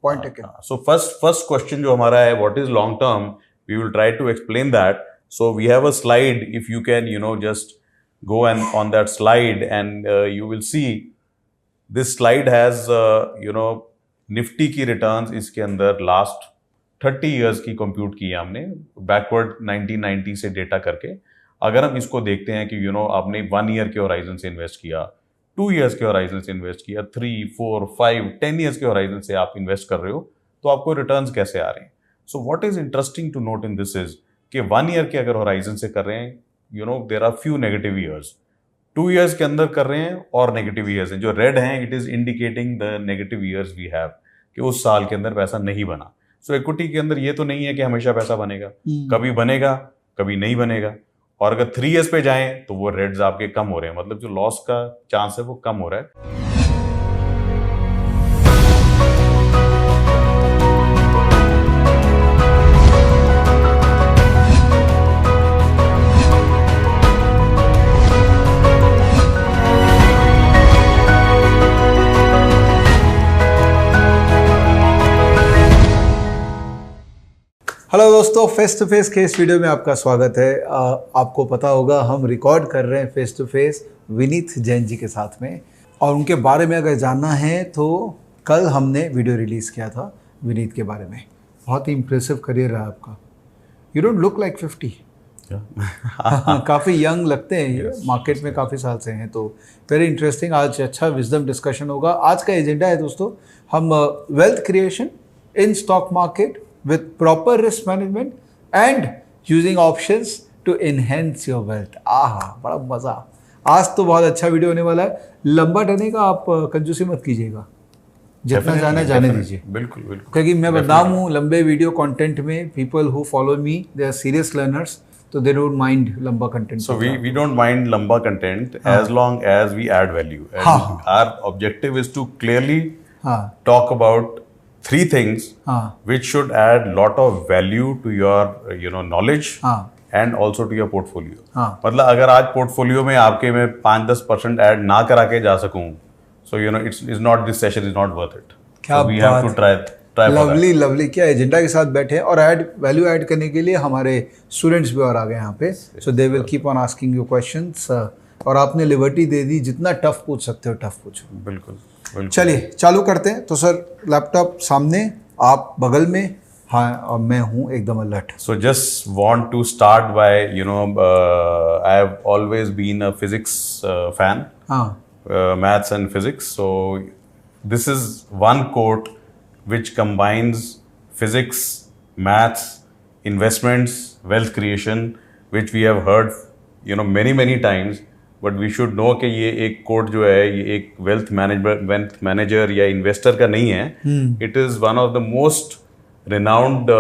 Point taken. So first question जो हमारा है, what is long term, we will try to explain that. So we have a slide, if you can just go and on that slide and you will see this slide has Nifty की returns इसके अंदर last 30 years की compute की है हमने, backward 1990 से data करके. अगर हम इसको देखते हैं कि आपने 1 ईयर के होराइजन से इन्वेस्ट किया, 2 इयर्स के होराइजन से इन्वेस्ट किया, 3, 4, 5, 10 इयर्स के होराइजन से आप इन्वेस्ट कर रहे हो, तो आपको रिटर्न्स कैसे आ रहे हैं. So what is interesting to note in this is कि 1 ईयर के अगर होराइजन से कर रहे हैं, there are few negative years. 2 years के अंदर कर रहे हैं और नेगेटिव ईयर्स हैं. जो रेड हैं, it is indicating the negative years we have, कि उस साल के अंदर पैसा नहीं बना. सो इक्विटी के अंदर ये तो नहीं है कि हमेशा पैसा बनेगा, कभी बनेगा कभी नहीं बनेगा. और अगर 3 इयर्स पे जाएं तो वो रेड्स आपके कम हो रहे हैं, मतलब जो लॉस का चांस है वो कम हो रहा है. हेलो दोस्तों, फेस टू फेस के इस वीडियो में आपका स्वागत है. आपको पता होगा हम रिकॉर्ड कर रहे हैं face to face Vineet Jain ji के साथ में, और उनके बारे में अगर जानना है तो कल हमने वीडियो रिलीज़ किया था विनीत के बारे में. बहुत ही इम्प्रेसिव करियर रहा आपका. You don't look like 50. काफ़ी यंग लगते हैं. ये मार्केट में काफ़ी साल से हैं, तो वेरी इंटरेस्टिंग. आज अच्छा विजडम डिस्कशन होगा. आज का एजेंडा है दोस्तों, हम wealth creation in stock market with proper risk management and using options to enhance your wealth. बड़ा मज़ा. आज तो बहुत अच्छा वीडियो होने वाला है. लंबा टर्ने का आप कंजूसी मत कीजिएगा, जितना जाना जाने दीजिए. बिल्कुल बिल्कुल. क्योंकि मैं बदनाम हूँ लंबे वीडियो कंटेंट में. People who follow me, they are serious learners, तो दे डोंट माइंड लंबा content. So we don't mind लंबा content as long as we add value. Our objective is to clearly talk about 3 things which should add lot of value to your knowledge and also to your portfolio. मतलब अगर आज portfolio में आपके मैं 5-10% add ना करा के जा सकूं, so it's not, this session is not worth it. क्या so we have to try lovely. क्या एजेंडा के साथ बैठे हैं, और वैल्यू ऐड करने के लिए हमारे स्टूडेंट्स भी और आ गए यहाँ पे. So they will keep on asking you questions, और आपने लिबर्टी दे दी, जितना टफ पूछ सकते हो टफ पूछो. बिल्कुल. चलिए चालू करते हैं. तो सर, लैपटॉप सामने, आप बगल में, हाँ, और मैं हूँ एकदम alert. So just want to start by I have always been a physics fan. Maths and physics. So this is one quote which combines physics, maths, investments, wealth creation, which we have heard many times. But we should know कि ये एक coat जो है, ये एक wealth manager या investor का नहीं है. It is one of the most renowned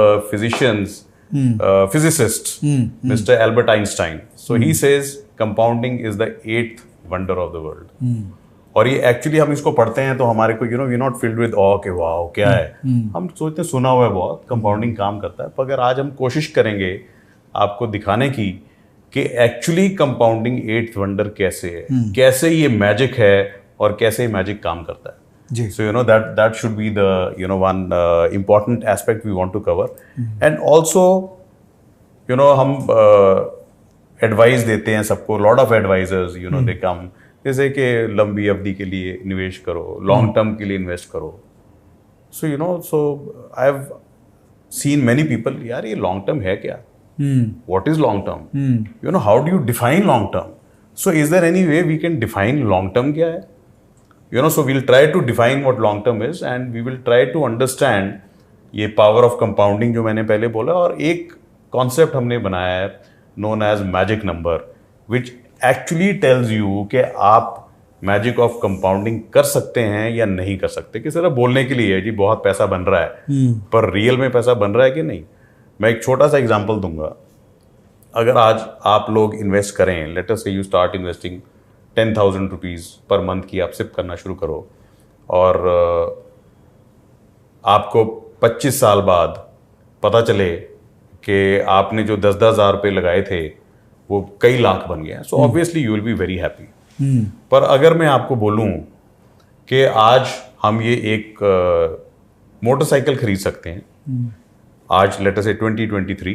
physicist, mister Albert Einstein. So he says compounding is the 8th wonder of the world. और ये एक्चुअली हम इसको पढ़ते हैं तो हमारे को वी नॉट फिल्ड विद ऑ के वाओ क्या है. हम सोचते हैं सुना हुआ है बहुत, कंपाउंडिंग काम करता है. पर अगर आज हम कोशिश करेंगे आपको दिखाने की कि एक्चुअली कंपाउंडिंग 8th वंडर कैसे है, कैसे ये मैजिक है और कैसे मैजिक काम करता है. So that should be the one important aspect we want to cover. And also हम एडवाइस देते हैं सबको, lot of advisers they come, जैसे कि लंबी अवधि के लिए निवेश करो, लॉन्ग टर्म के लिए इन्वेस्ट करो. So I have seen many people, यार ये लॉन्ग टर्म है क्या? What is long term? How do you define long term? So is there any way we can define long term क्या है? So we'll try to define what long term is, and we will try to understand ये power of compounding जो मैंने पहले बोला. और एक concept हमने बनाया है known as magic number, which actually tells you कि आप magic of compounding कर सकते हैं या नहीं कर सकते. कि सिर्फ बोलने के लिए है जी बहुत पैसा बन रहा है, पर रियल में पैसा बन रहा है कि नहीं. मैं एक छोटा सा एग्जांपल दूंगा. अगर आज आप लोग इन्वेस्ट करें, late us say you start investing 10,000 rupees per month की, आप सिप करना शुरू करो, और आपको 25 साल बाद पता चले कि आपने जो 10-10 हज़ार रुपये लगाए थे वो कई लाख बन गए. So obviously you will be very happy. पर अगर मैं आपको बोलूँ कि आज हम ये एक मोटरसाइकिल खरीद सकते हैं आज लेट अस से 2023,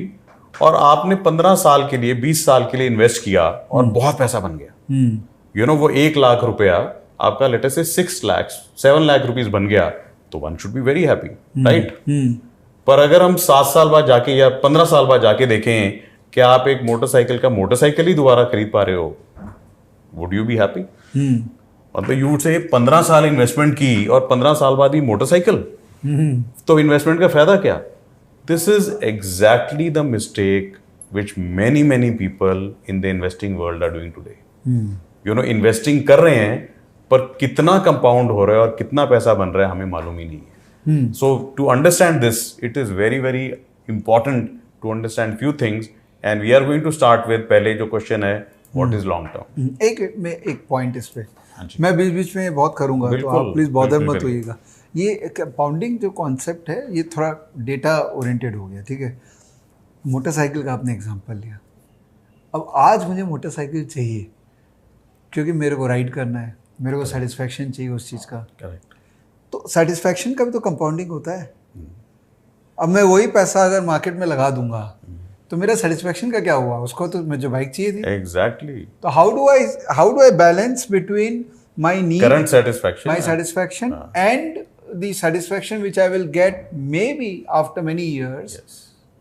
और आपने 15 साल के लिए 20 साल के लिए इन्वेस्ट किया और बहुत पैसा बन गया, वो 1 लाख रुपया आपका लेट अस से 6 लाख 7 लाख रुपीस बन गया, तो one should be very happy, right? पर अगर हम 7 साल बाद जाके या 15 साल बाद जाके देखें कि आप एक मोटरसाइकिल ही दोबारा खरीद पा रहे हो, वुड यू बी हैप्पी? मतलब यू वुड से 15 साल इन्वेस्टमेंट की और 15 साल बाद ही मोटरसाइकिल, तो इन्वेस्टमेंट का फायदा क्या? This is exactly the mistake which many people in the investing world are doing today. Investing कर रहे हैं, पर कितना कंपाउंड हो रहा है और कितना पैसा बन रहा है हमें मालूम ही नहीं है। So to understand this, it is very important to understand few things, and we are going to start with पहले जो क्वेश्चन है, व्हाट इज लॉन्ग टर्म। एक पॉइंट इस पे मैं बीच बीच में बहुत करूंगा, तो आप प्लीज बॉदर मत होइएगा। ये कंपाउंडिंग जो कॉन्सेप्ट है, ये थोड़ा डेटा ओरिएंटेड हो गया, ठीक है? मोटरसाइकिल का आपने एग्जांपल लिया। अब आज मुझे मोटरसाइकिल चाहिए क्योंकि मेरे को राइड करना है, मेरे को सेटिस्फैक्शन चाहिए उस चीज़ का। करेक्ट। तो सेटिस्फैक्शन का भी तो कंपाउंडिंग होता है। अब मैं वही पैसा अगर मार्केट में लगा दूंगा तो मेरा सेटिस्फैक्शन का क्या हुआ? उसको तो मुझे बाइक चाहिए थी। एग्जैक्टली। तो how do I balance between my need, current satisfaction, my satisfaction and the satisfaction which I will get maybe after many years,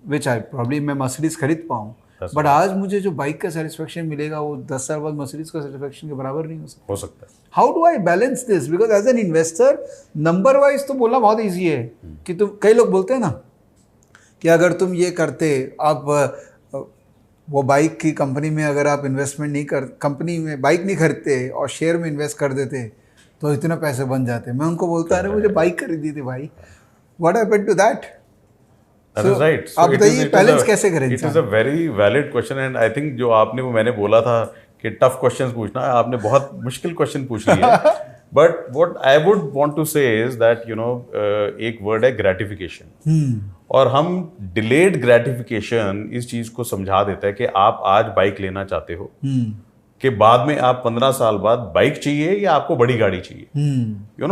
which I probably मैं मर्सिडीज खरीद पाऊँ, बट आज मुझे जो बाइक का सेटिस्फैक्शन मिलेगा वो 10 साल बाद मर्सिडीज का सेटिस्फैक्शन के बराबर नहीं हो सकता। How do I balance this? Because as an investor number wise तो बोलना बहुत ईजी है कि तुम, कई लोग बोलते हैं ना कि अगर तुम ये करते, आप वो बाइक की कंपनी में अगर आप इन्वेस्टमेंट नहीं कर, कंपनी में बाइक नहीं खरीदते और शेयर में इन्वेस्ट कर देते तो इतना पैसे बन जाते। मैं उनको बोलता अरे मुझे बाइक खरीदी थी भाई, what happened to that? Right. आप बताइए बैलेंस कैसे करें? It is a very valid question, and I think जो आपने, वो मैंने बोला था कि टफ क्वेश्चंस पूछना है, आपने बहुत मुश्किल क्वेश्चन पूछ लिया। But what I would want to say is that एक वर्ड है ग्रेटिफिकेशन, और हम डिलेड ग्रेटिफिकेशन इस चीज को समझा देता है कि आप आज बाइक लेना चाहते हो, कि बाद में आप 15 साल बाद बाइक चाहिए या आपको बड़ी गाड़ी चाहिए,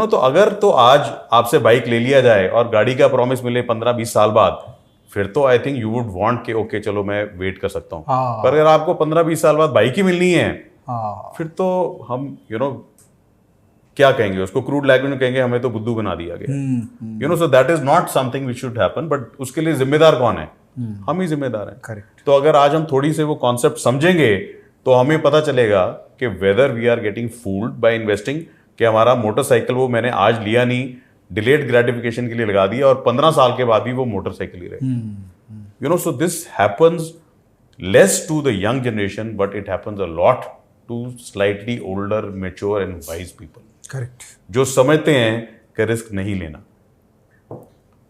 तो अगर तो आज आपसे बाइक ले लिया जाए और गाड़ी का प्रॉमिस मिले 15-20 साल बाद, फिर तो I think you would want कि ओके चलो मैं वेट कर सकता हूँ। पर अगर आपको 15-20 साल बाद बाइक ही मिलनी है, फिर तो हम क्या कहेंगे उसको, क्रूड लैंग्वेज में कहेंगे हमें तो बुद्धू बना दिया गया। सो that is not something which should happen, but उसके लिए जिम्मेदार कौन है? हम ही जिम्मेदार हैं। करेक्ट। तो अगर आज हम थोड़ी से वो कॉन्सेप्ट समझेंगे तो हमें पता चलेगा कि whether we are getting fooled by investing, कि हमारा मोटरसाइकिल वो मैंने आज लिया नहीं, डिलेड ग्रेटिफिकेशन के लिए लगा दिया और 15 साल के बाद भी वो मोटरसाइकिल ही रहे। So this happens less to the young generation, but it happens a lot to slightly older, mature and wise people. Correct. जो समझते हैं कि रिस्क नहीं लेना।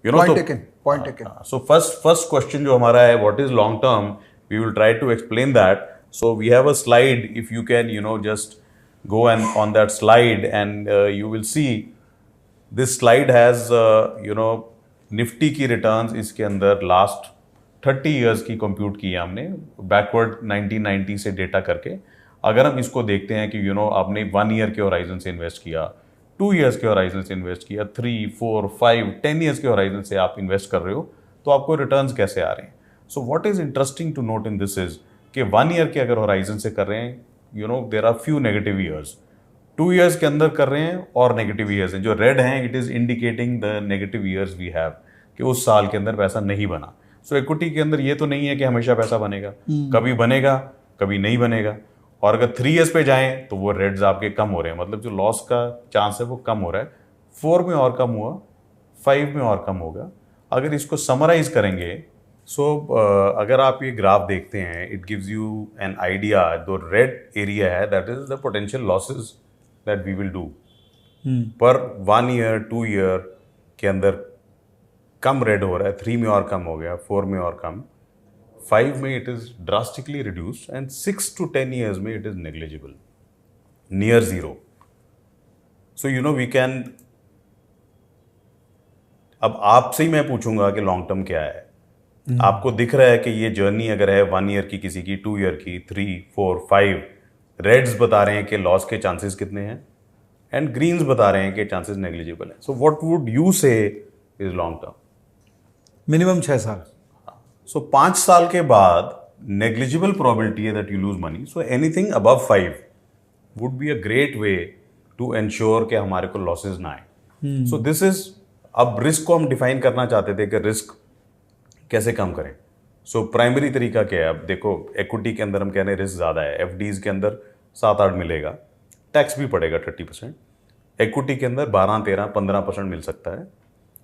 Point taken. So first question जो हमारा है, what is long term, we will try to explain that. So we have a slide. If you can, just go and on that slide, and you will see this slide has Nifty की returns इसके अंदर last 30 years की compute की है हमने, backward 1990 से data करके. अगर हम इसको देखते हैं कि आपने 1 ईयर के होराइजन से इन्वेस्ट किया, 2 इयर्स के होराइजन से इन्वेस्ट किया, 3, 4, 5, 10 इयर्स के होराइजन से आप इन्वेस्ट कर रहे हो, तो आपको रिटर्न्स कैसे आ रहे हैं. So what is interesting to note in this is कि 1 ईयर के अगर होराइजन से कर रहे हैं, there are few negative years. 2 years के अंदर कर रहे हैं और नेगेटिव ईयर्स हैं. जो रेड हैं, it is indicating the negative years we have, कि उस साल के अंदर पैसा नहीं बना. सो इक्विटी के अंदर ये तो नहीं है कि हमेशा पैसा बनेगा, कभी बनेगा कभी नहीं बनेगा. और अगर 3 इयर्स पे जाएं तो वो रेड्स आपके कम हो रहे हैं, मतलब जो लॉस का चांस है वो कम हो रहा है. 4 में और कम हुआ, 5 में और कम होगा. अगर इसको समराइज करेंगे, अगर आप ये ग्राफ देखते हैं, it gives you an idea. जो रेड एरिया है, that is the potential losses that we will do. पर 1 ईयर 2 ईयर के अंदर कम रेड हो रहा है, 3 में और कम हो गया, 4 में और कम, 5 में it is drastically reduced, and 6 to 10 years में it is negligible, near zero. So we can, अब आपसे ही मैं पूछूंगा कि लॉन्ग टर्म क्या है. आपको दिख रहा है कि ये जर्नी अगर है 1 ईयर की, किसी की 2 ईयर की, 3, 4, 5, रेड्स बता रहे हैं कि लॉस के चांसेस कितने हैं, एंड ग्रीन्स बता रहे हैं कि चांसेस नेग्लिजिबल हैं. So what would you say is long term. Minimum 6 साल। सो 5 साल के बाद नेग्लिजिबल प्रोबेबिलिटी है that you lose money, so anything above 5 would be a great way to ensure कि हमारे को लॉसेज ना आए। सो दिस इज, अब रिस्क को हम डिफाइन करना चाहते थे कि रिस्क कैसे कम करें। सो प्राइमरी तरीका क्या है? अब देखो, इक्विटी के अंदर हम कह रहे हैं रिस्क ज़्यादा है, एफडीज के अंदर 7-8 मिलेगा, टैक्स भी पड़ेगा 30%, इक्विटी के अंदर 12-13-15% मिल सकता है,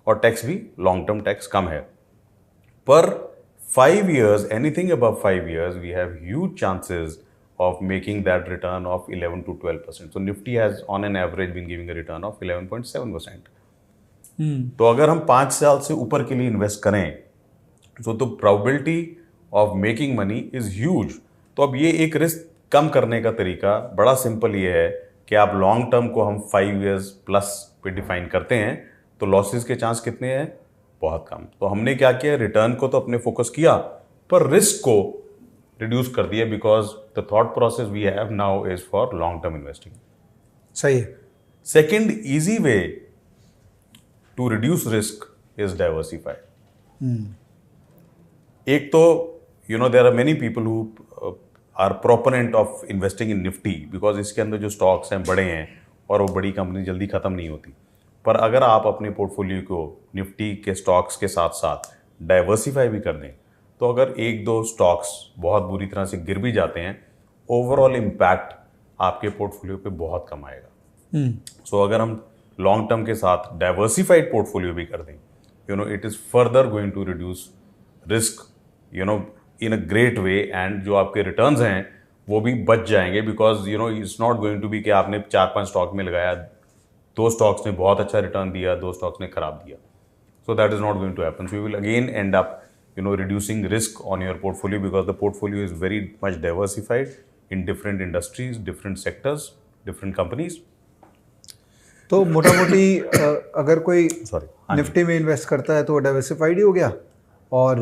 और टैक्स भी लॉन्ग टर्म टैक्स कम है। पर 5 years, anything above 5 years, we have huge chances of making that return of 11 to 12%. So Nifty has on an average been giving a return of 11.7%. तो अगर हम 5 साल से ऊपर के लिए इन्वेस्ट करें तो probability of making money is huge. तो अब ये एक रिस्क कम करने का तरीका बड़ा सिंपल ये है कि आप लॉन्ग टर्म को हम 5 years प्लस पे डिफाइन करते हैं, तो लॉसेस के चांस कितने हैं? बहुत कम। तो हमने क्या किया, रिटर्न को तो अपने फोकस किया, पर रिस्क को रिड्यूस कर दिया, because the thought process we have now is for long term investing. सही है। Second easy way to reduce risk is diversify. एक तो there are many people who are proponent of investing in Nifty, because इसके अंदर जो stocks हैं बड़े हैं और वो बड़ी कंपनी जल्दी खत्म नहीं होती। पर अगर आप अपने पोर्टफोलियो को निफ्टी के स्टॉक्स के साथ साथ डाइवर्सिफाई भी कर दें, तो अगर 1-2 स्टॉक्स बहुत बुरी तरह से गिर भी जाते हैं, ओवरऑल इम्पैक्ट आपके पोर्टफोलियो पे बहुत कम आएगा। सो अगर हम लॉन्ग टर्म के साथ डाइवर्सिफाइड पोर्टफोलियो भी कर दें, it is further going to reduce risk in a great way, and जो आपके रिटर्न्स हैं वो भी बच जाएंगे, because it's not going to be कि आपने 4-5 स्टॉक में लगाया, 2 स्टॉक्स ने बहुत अच्छा रिटर्न दिया, 2 स्टॉक्स ने खराब दिया। So that is not going to happen. So you will again end up reducing risk on your portfolio, because the portfolio is very much diversified in different industries, different sectors, different companies. तो मोटा मोटी अगर कोई Sorry. Nifty में invest करता है तो diversified ही हो गया, और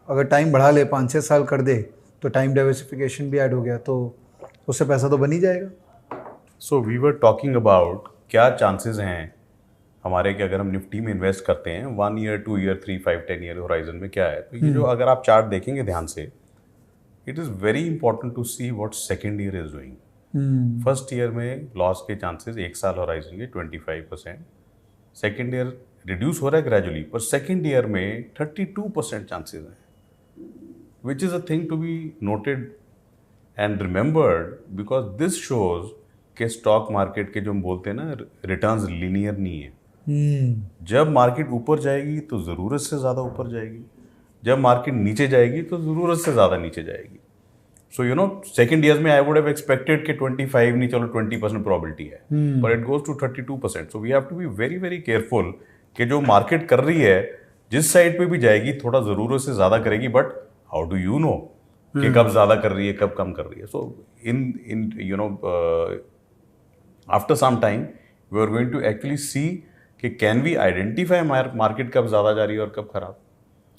अगर टाइम बढ़ा ले 5-6 साल कर दे तो टाइम डाइवर्सिफिकेशन भी ऐड हो गया, तो उससे पैसा तो बन ही जाएगा। So we were talking about क्या चांसेस हैं हमारे कि अगर हम निफ्टी में इन्वेस्ट करते हैं 1 year, 2 year, 3, 5, 10 year होराइजन में क्या है। तो ये जो अगर आप चार्ट देखेंगे ध्यान से, it is very important to see what second year is doing. First year में लॉस के चांसेस 1 साल होराइजन के 25%, सेकेंड ईयर रिड्यूस हो रहा है ग्रेजुअली, पर सेकेंड ईयर में 32% चांसेस हैं, which is a thing to be noted and remembered, because this shows कि स्टॉक मार्केट के जो हम बोलते हैं ना, रिटर्न्स लीनियर नहीं है। जब मार्केट ऊपर जाएगी तो ज़रूरत से ज़्यादा ऊपर जाएगी, जब मार्केट नीचे जाएगी तो ज़रूरत से ज़्यादा नीचे जाएगी। सो सेकेंड ईयर में आई वुड हैव एक्सपेक्टेड कि 25 नहीं, चलो 20% प्रोबेबिलिटी है, पर it goes to 32%। So we have to be very very careful कि जो मार्केट कर रही है, जिस साइड पे भी जाएगी थोड़ा ज़रूरत से ज़्यादा करेगी, but how do you no कि कब ज़्यादा कर रही है, कब कम कर रही है। So in after some time we are going to actually see कि कैन वी आइडेंटिफाई मार्केट कब ज़्यादा जा रही है और कब खराब,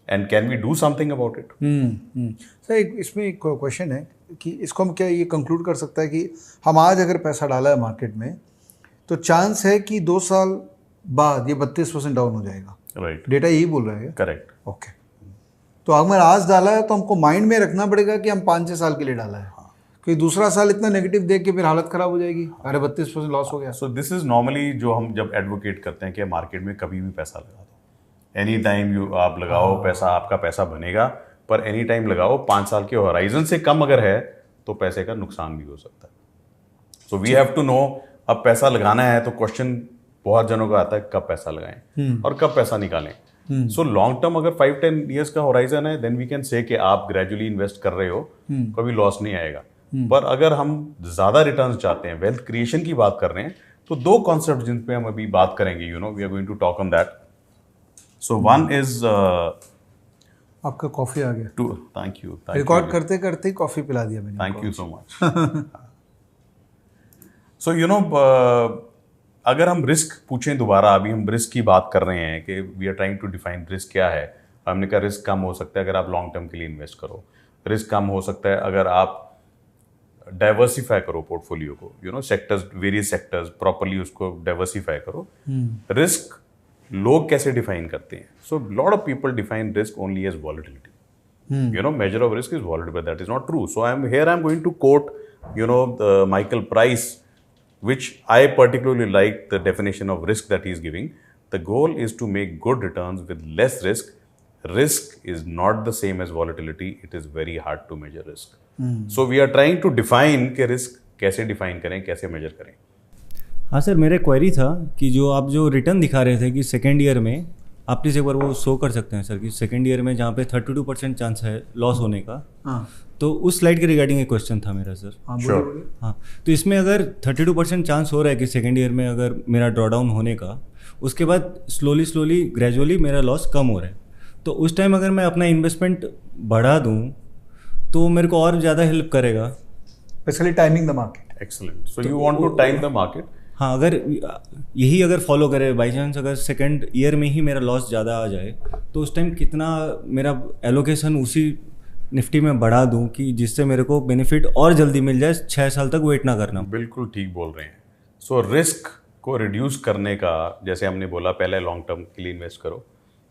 and can we do something about it. Sir इसमें एक क्वेश्चन है कि इसको हम क्या ये कंक्लूड कर सकता है कि हम आज अगर पैसा डाला है मार्केट में, तो चांस है कि 2 साल बाद ये 32% डाउन हो जाएगा। राइट, डेटा यही बोल रहा है। करेक्ट। ओके, तो अगर आज डाला है तो हमको माइंड में रखना पड़ेगा कि हम 5-6 साल के लिए डाला है, क्योंकि दूसरा साल इतना नेगेटिव देख के फिर हालत खराब हो जाएगी, अरे 32% लॉस हो गया। सो दिस इज नॉर्मली जो हम जब एडवोकेट करते हैं कि मार्केट में कभी भी पैसा लगा दो, एनी टाइम आप लगाओ पैसा, आपका पैसा बनेगा, पर एनी टाइम लगाओ, 5 साल के होराइजन से कम अगर है तो पैसे का नुकसान भी हो सकता है। So we have to know, अब पैसा लगाना है तो क्वेश्चन बहुत जनों का आता है कब पैसा लगाएं और कब पैसा निकालें। सो लॉन्ग टर्म अगर 5-10 ईयर्स का होराइजन है, देन वी कैन से कि आप ग्रेजुअली इन्वेस्ट कर रहे हो, कभी लॉस नहीं आएगा। पर अगर हम ज्यादा रिटर्न्स चाहते हैं, वेल्थ क्रिएशन की बात कर रहे हैं, तो 2 कॉन्सेप्ट जिन पे हम अभी बात करेंगे, we are going to talk on that. So one is आपका कॉफी आ गया। Thank you. रिकॉर्ड करते करते ही कॉफी पिला दिया मैंने। Thank you so much. So अगर हम रिस्क पूछें दोबारा, अभी हम रिस्क की बात कर रहे हैं कि we are trying to define risk क्या है। हमने कहा रिस्क कम हो सकता है अगर आप लॉन्ग टर्म के लिए इन्वेस्ट करो, रिस्क कम हो सकता है अगर आप डाइवर्सिफाई करो पोर्टफोलियो को, सेक्टर्स, वेरियस सेक्टर्स प्रॉपर्ली उसको डाइवर्सिफाई करो। रिस्क लोग कैसे डिफाइन करते हैं? So lot of people define risk only as volatility. Measure of risk is volatility, but that is not true. So I'm going to quote, the Michael Price, which I particularly like the definition of risk that he's giving. The goal is to make good returns with less risk. Risk is not the same as volatility. It is very hard to measure risk. So we are trying to define कि risk कैसे define करें, कैसे measure करें. हाँ sir, मेरा query था कि जो आप जो रिटर्न दिखा रहे थे कि सेकेंड ईयर में, आप प्लीज़ एक बार वो शो कर सकते हैं सर कि सेकेंड ईयर में जहाँ पे 32% चांस है लॉस होने का. हाँ. तो उस स्लाइड के रिगार्डिंग एक क्वेश्चन था मेरा सर. हाँ, Sure. हाँ, तो इसमें अगर 32% चांस हो रहा है कि सेकेंड ईयर में अगर मेरा ड्रॉडाउन होने का, उसके बाद स्लोली ग्रेजुअली मेरा लॉस कम हो रहा है, तो उस टाइम अगर मैं अपना इन्वेस्टमेंट बढ़ा दूँ तो मेरे को और ज़्यादा हेल्प करेगा. Basically timing the market. Excellent. So you want to time the market. हाँ, अगर यही अगर फॉलो करे बाई चांस अगर सेकेंड ईयर में ही मेरा लॉस ज़्यादा आ जाए, तो उस टाइम कितना मेरा एलोकेशन उसी निफ्टी में बढ़ा दूं कि जिससे मेरे को बेनिफिट और जल्दी मिल जाए, 6 साल तक वेट ना करना. बिल्कुल ठीक बोल रहे हैं. सो रिस्क को रिड्यूस करने का, जैसे हमने बोला, पहले लॉन्ग टर्म के लिए इन्वेस्ट करो,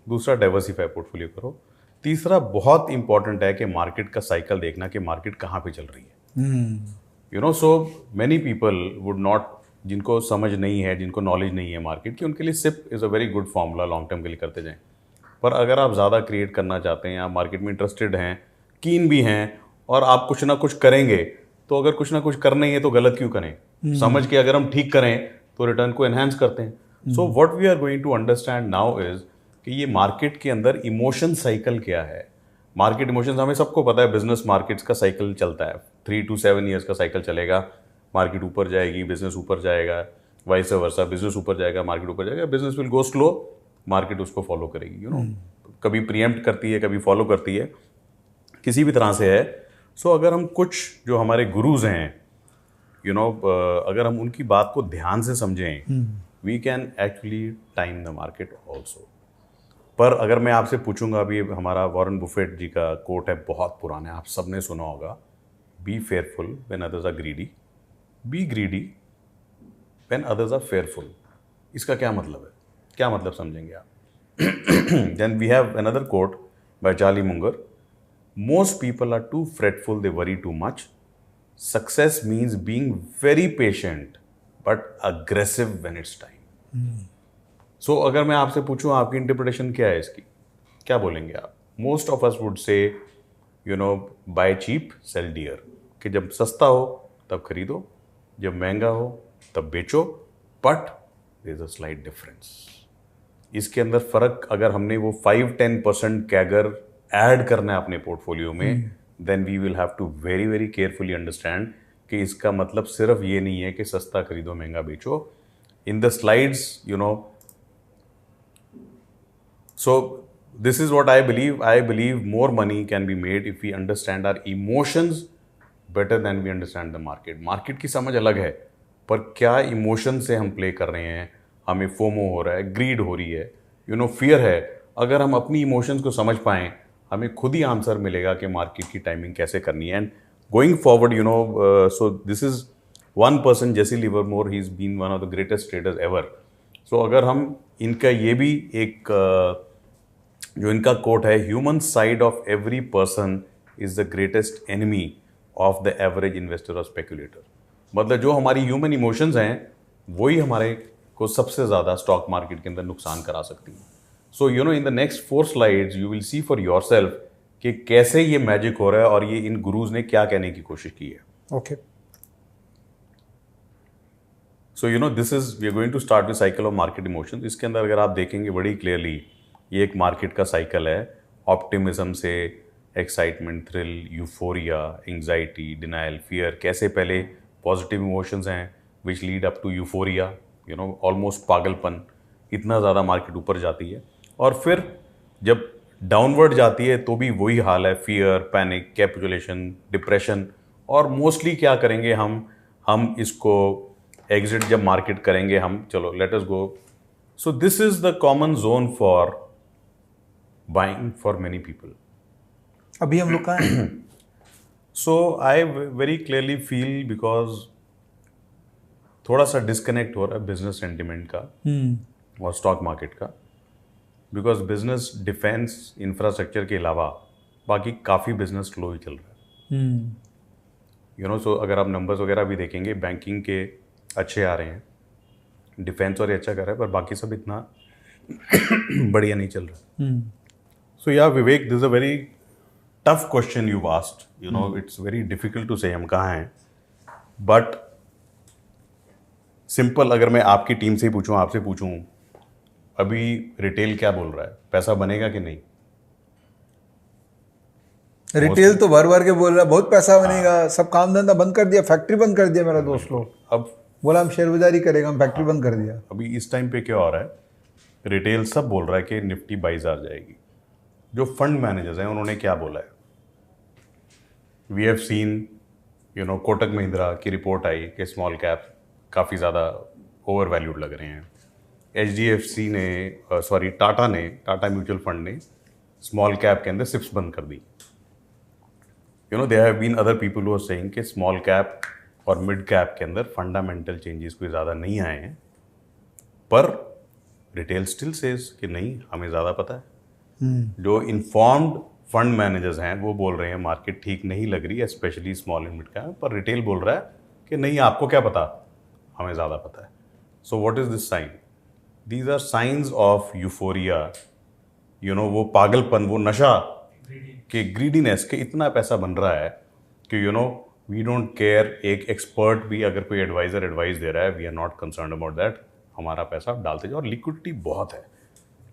दूसरा डाइवर्सिफाई पोर्टफोलियो करो, तीसरा बहुत इंपॉर्टेंट है कि मार्केट का साइकिल देखना कि मार्केट कहाँ पे चल रही है. So many people would not, जिनको समझ नहीं है, जिनको नॉलेज नहीं है मार्केट की, उनके लिए SIP is a very good formula, long term के लिए करते जाएं. पर अगर आप ज़्यादा क्रिएट करना चाहते हैं, आप मार्केट में इंटरेस्टेड हैं, कीन भी हैं, और आप कुछ ना कुछ करेंगे, तो अगर कुछ ना कुछ करना ही है तो गलत क्यों करें? समझ के अगर हम ठीक करें तो रिटर्न को एनहांस करते हैं. So what we are going to understand now is कि ये मार्केट के अंदर इमोशन साइकिल क्या है. मार्केट इमोशंस हमें सबको पता है, बिजनेस मार्केट्स का साइकिल चलता है, 3 to 7 ईयर्स का साइकिल चलेगा. मार्केट ऊपर जाएगी, बिजनेस ऊपर जाएगा, वाइस वर्सा, बिजनेस ऊपर जाएगा, मार्केट ऊपर जाएगा. Business will go slow, market उसको फॉलो करेगी. कभी प्रीएम्प्ट करती है, कभी फॉलो करती है, किसी भी तरह से है. सो अगर हम कुछ जो हमारे गुरुज हैं, अगर हम उनकी बात को ध्यान से समझें, we can actually time the market also. पर अगर मैं आपसे पूछूंगा, अभी हमारा वॉरेन बुफेट जी का कोट है, बहुत पुराना है, आप सबने सुना होगा, be fearful when others are greedy, be greedy when others are fearful. इसका क्या मतलब है? क्या मतलब समझेंगे आप? Then we have another quote by Charlie Munger, most people are too fretful, they worry too much. Success means being very patient but aggressive when it's time. So अगर मैं आपसे पूछूं, आपकी इंटरप्रिटेशन क्या है इसकी? क्या बोलेंगे आप? Most of us would say, buy cheap sell dear, कि जब सस्ता हो तब खरीदो, जब महंगा हो तब बेचो. But there is a slight difference. इसके अंदर फ़र्क, अगर हमने वो 5-10% कैगर ऐड करना है अपने पोर्टफोलियो में, then we will have to very very carefully understand कि इसका मतलब सिर्फ ये नहीं है कि सस्ता खरीदो महंगा बेचो. In the slides, so this is what I believe more money can be made if we understand our emotions better than we understand the market की समझ अलग है, पर क्या इमोशन से हम प्ले कर रहे हैं, हमें फोमो हो रहा है, ग्रीड हो रही है, फियर है. अगर हम अपनी इमोशंस को समझ पाएं, हमें खुद ही आंसर मिलेगा कि मार्केट की टाइमिंग कैसे करनी है. And going forward, so this is one person, Jesse Livermore, he is been one of the greatest traders ever. So अगर हम इनका ये भी एक जो इनका कोट है, human side of every person is the greatest enemy of the average investor और स्पेकुलेटर. मतलब जो हमारी ह्यूमन इमोशंस हैं, वही हमारे को सबसे ज़्यादा स्टॉक मार्केट के अंदर नुकसान करा सकती हैं. So in the next 4 slides you will see for yourself कि कैसे ये मैजिक हो रहा है और ये इन गुरुज ने क्या कहने की कोशिश की है. Okay. So this is, we are going to start with cycle of market emotions. इसके अंदर अगर आप देखेंगे बड़ी क्लियरली, ये एक मार्केट का साइकिल है. ऑप्टिमिज्म से excitement, thrill, euphoria, anxiety, denial, fear. कैसे पहले पॉजिटिव इमोशंस हैं which lead up to euphoria, almost पागलपन, इतना ज़्यादा मार्केट ऊपर जाती है. और फिर जब डाउनवर्ड जाती है तो भी वही हाल है, फियर, पैनिक, कैपिटुलेशन, डिप्रेशन. और मोस्टली क्या करेंगे हम इसको एग्जिट जब मार्केट करेंगे हम, चलो let us go. So this is the common zone for buying for many people. अभी हम लोग कहाँ हैं? So I very clearly feel, because थोड़ा सा डिस्कनेक्ट हो रहा है बिजनेस सेंटिमेंट का और स्टॉक मार्केट का. बिकॉज बिजनेस डिफेंस इंफ्रास्ट्रक्चर के अलावा बाकी काफ़ी बिजनेस स्लो ही चल रहा है। सो अगर आप नंबर्स वगैरह भी देखेंगे, बैंकिंग के अच्छे आ रहे हैं, डिफेंस और अच्छा कर रहा है, पर बाकी सब इतना बढ़िया नहीं चल रहा। सो या Vivek, this is a very tough question you asked, it's very difficult to say हम कहाँ हैं, बट सिंपल अगर मैं आपकी टीम से ही पूछूं, आपसे पूछूं, अभी रिटेल क्या बोल रहा है, पैसा बनेगा कि नहीं? रिटेल तो भर भर के बोल रहा है बहुत पैसा बनेगा, सब काम धंधा बंद कर दिया, फैक्ट्री बंद कर दिया मेरा दोस्त लोग। अब बोला हम शेयर बाजारी करेगा, हम फैक्ट्री बंद कर दिया। अभी इस टाइम पे क्या हो रहा है, रिटेल सब बोल रहा है कि निफ्टी 22,000 जाएगी। जो फंड मैनेजर्स हैं उन्होंने क्या बोला है, we have seen Kotak Mahindra की रिपोर्ट आई कि स्मॉल कैप काफ़ी ज़्यादा ओवर वैल्यूड लग रहे हैं। HDFC ने टाटा म्यूचुअल फंड ने स्मॉल कैप के अंदर सिप्स बंद कर दी। There have been other people who are saying कि स्मॉल कैप और मिड कैप के अंदर फंडामेंटल चेंजेस कोई ज़्यादा नहीं आए हैं, पर रिटेल स्टिल सेज कि नहीं, हमें ज़्यादा पता है। जो इन्फॉर्म्ड फंड मैनेजर्स हैं वो बोल रहे हैं मार्केट ठीक नहीं लग रही है, specially small and mid cap, पर रिटेल बोल रहा है कि नहीं, आपको क्या पता, हमें ज़्यादा पता है। So what is this sign? These are signs of euphoria, वो पागलपन, वो नशा कि ग्रीडीनेस के इतना पैसा बन रहा है कि वी डोंट केयर। एक एक्सपर्ट भी अगर कोई एडवाइजर एडवाइस दे रहा है, we are not concern about that, हमारा पैसा आप डालते जाओ। और लिक्विडिटी बहुत है,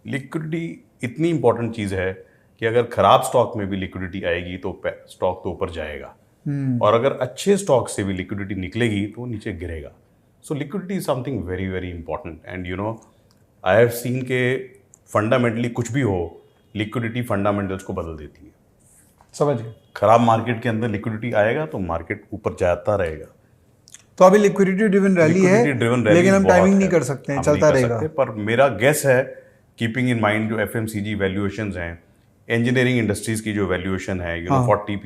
लिक्विडिटी इतनी इंपॉर्टेंट चीज़ है कि अगर खराब स्टॉक में भी लिक्विडिटी आएगी तो स्टॉक तो ऊपर जाएगा, और अगर अच्छे स्टॉक से भी लिक्विडिटी निकलेगी तो वो नीचे गिरेगा। So liquidity is something very very important, and I have scene के फंडामेंटली कुछ भी हो, लिक्विडिटी फंडामेंटल्स को बदल देती है। समझ गए। खराब मार्केट के अंदर लिक्विडिटी आएगा तो मार्केट ऊपर जाता रहेगा। तो अभी लिक्विडिटी ड्रिवन रैली है, लेकिन हम टाइमिंग नहीं कर सकते हैं, चलता रहेगा। पर मेरा गेस है, कीपिंग इन माइंड जो FMCG वैल्यूएशंस हैं, इंजीनियरिंग इंडस्ट्रीज की जो वैल्यूएशन है, 40p,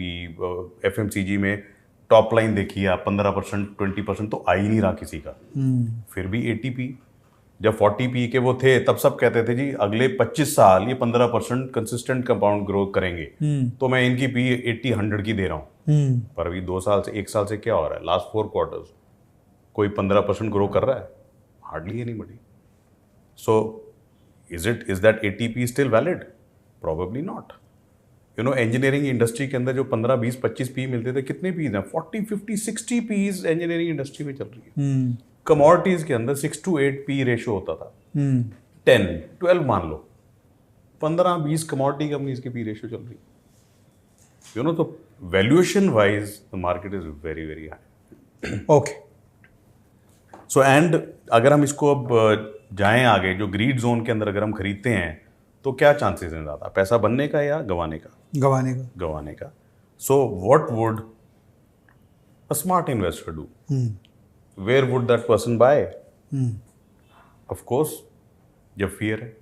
FMCG में टॉप लाइन देखिए आप, 15% 20% तो आ ही नहीं रहा किसी का, फिर भी 80p। जब 40p के वो थे तब सब कहते थे जी अगले 25 साल ये 15% कंसिस्टेंट कंपाउंड ग्रोथ करेंगे, तो मैं इनकी पी 80-100 की दे रहा हूँ। पर अभी 2 साल से 1 साल से क्या हो रहा है, लास्ट 4 क्वार्टर्स कोई 15% ग्रो कर रहा है? Hardly anybody. So is that 80p still valid? Probably not. Engineering industry के अंदर जो 15, 20, 25p मिलते थे, कितने पीज हैं? 40, 50, 60p इंजीनियरिंग इंडस्ट्री में चल रही है। कमोडिटीज के अंदर 6 to 8p रेशियो होता था, 10, 12 मान लो, 15, 20 कमोडिटी कंपनीज की पी रेशियो चल रही है। तो valuation wise the market is very very high. Okay. So and अगर हम इसको अब जाएं आगे, जो ग्रीड जोन के अंदर अगर हम खरीदते हैं तो क्या चांसेस हैं ज़्यादा, पैसा बनने का या गंवाने का? गंवाने का। So what would a smart investor do? Where would that person buy? Of course जब फियर है।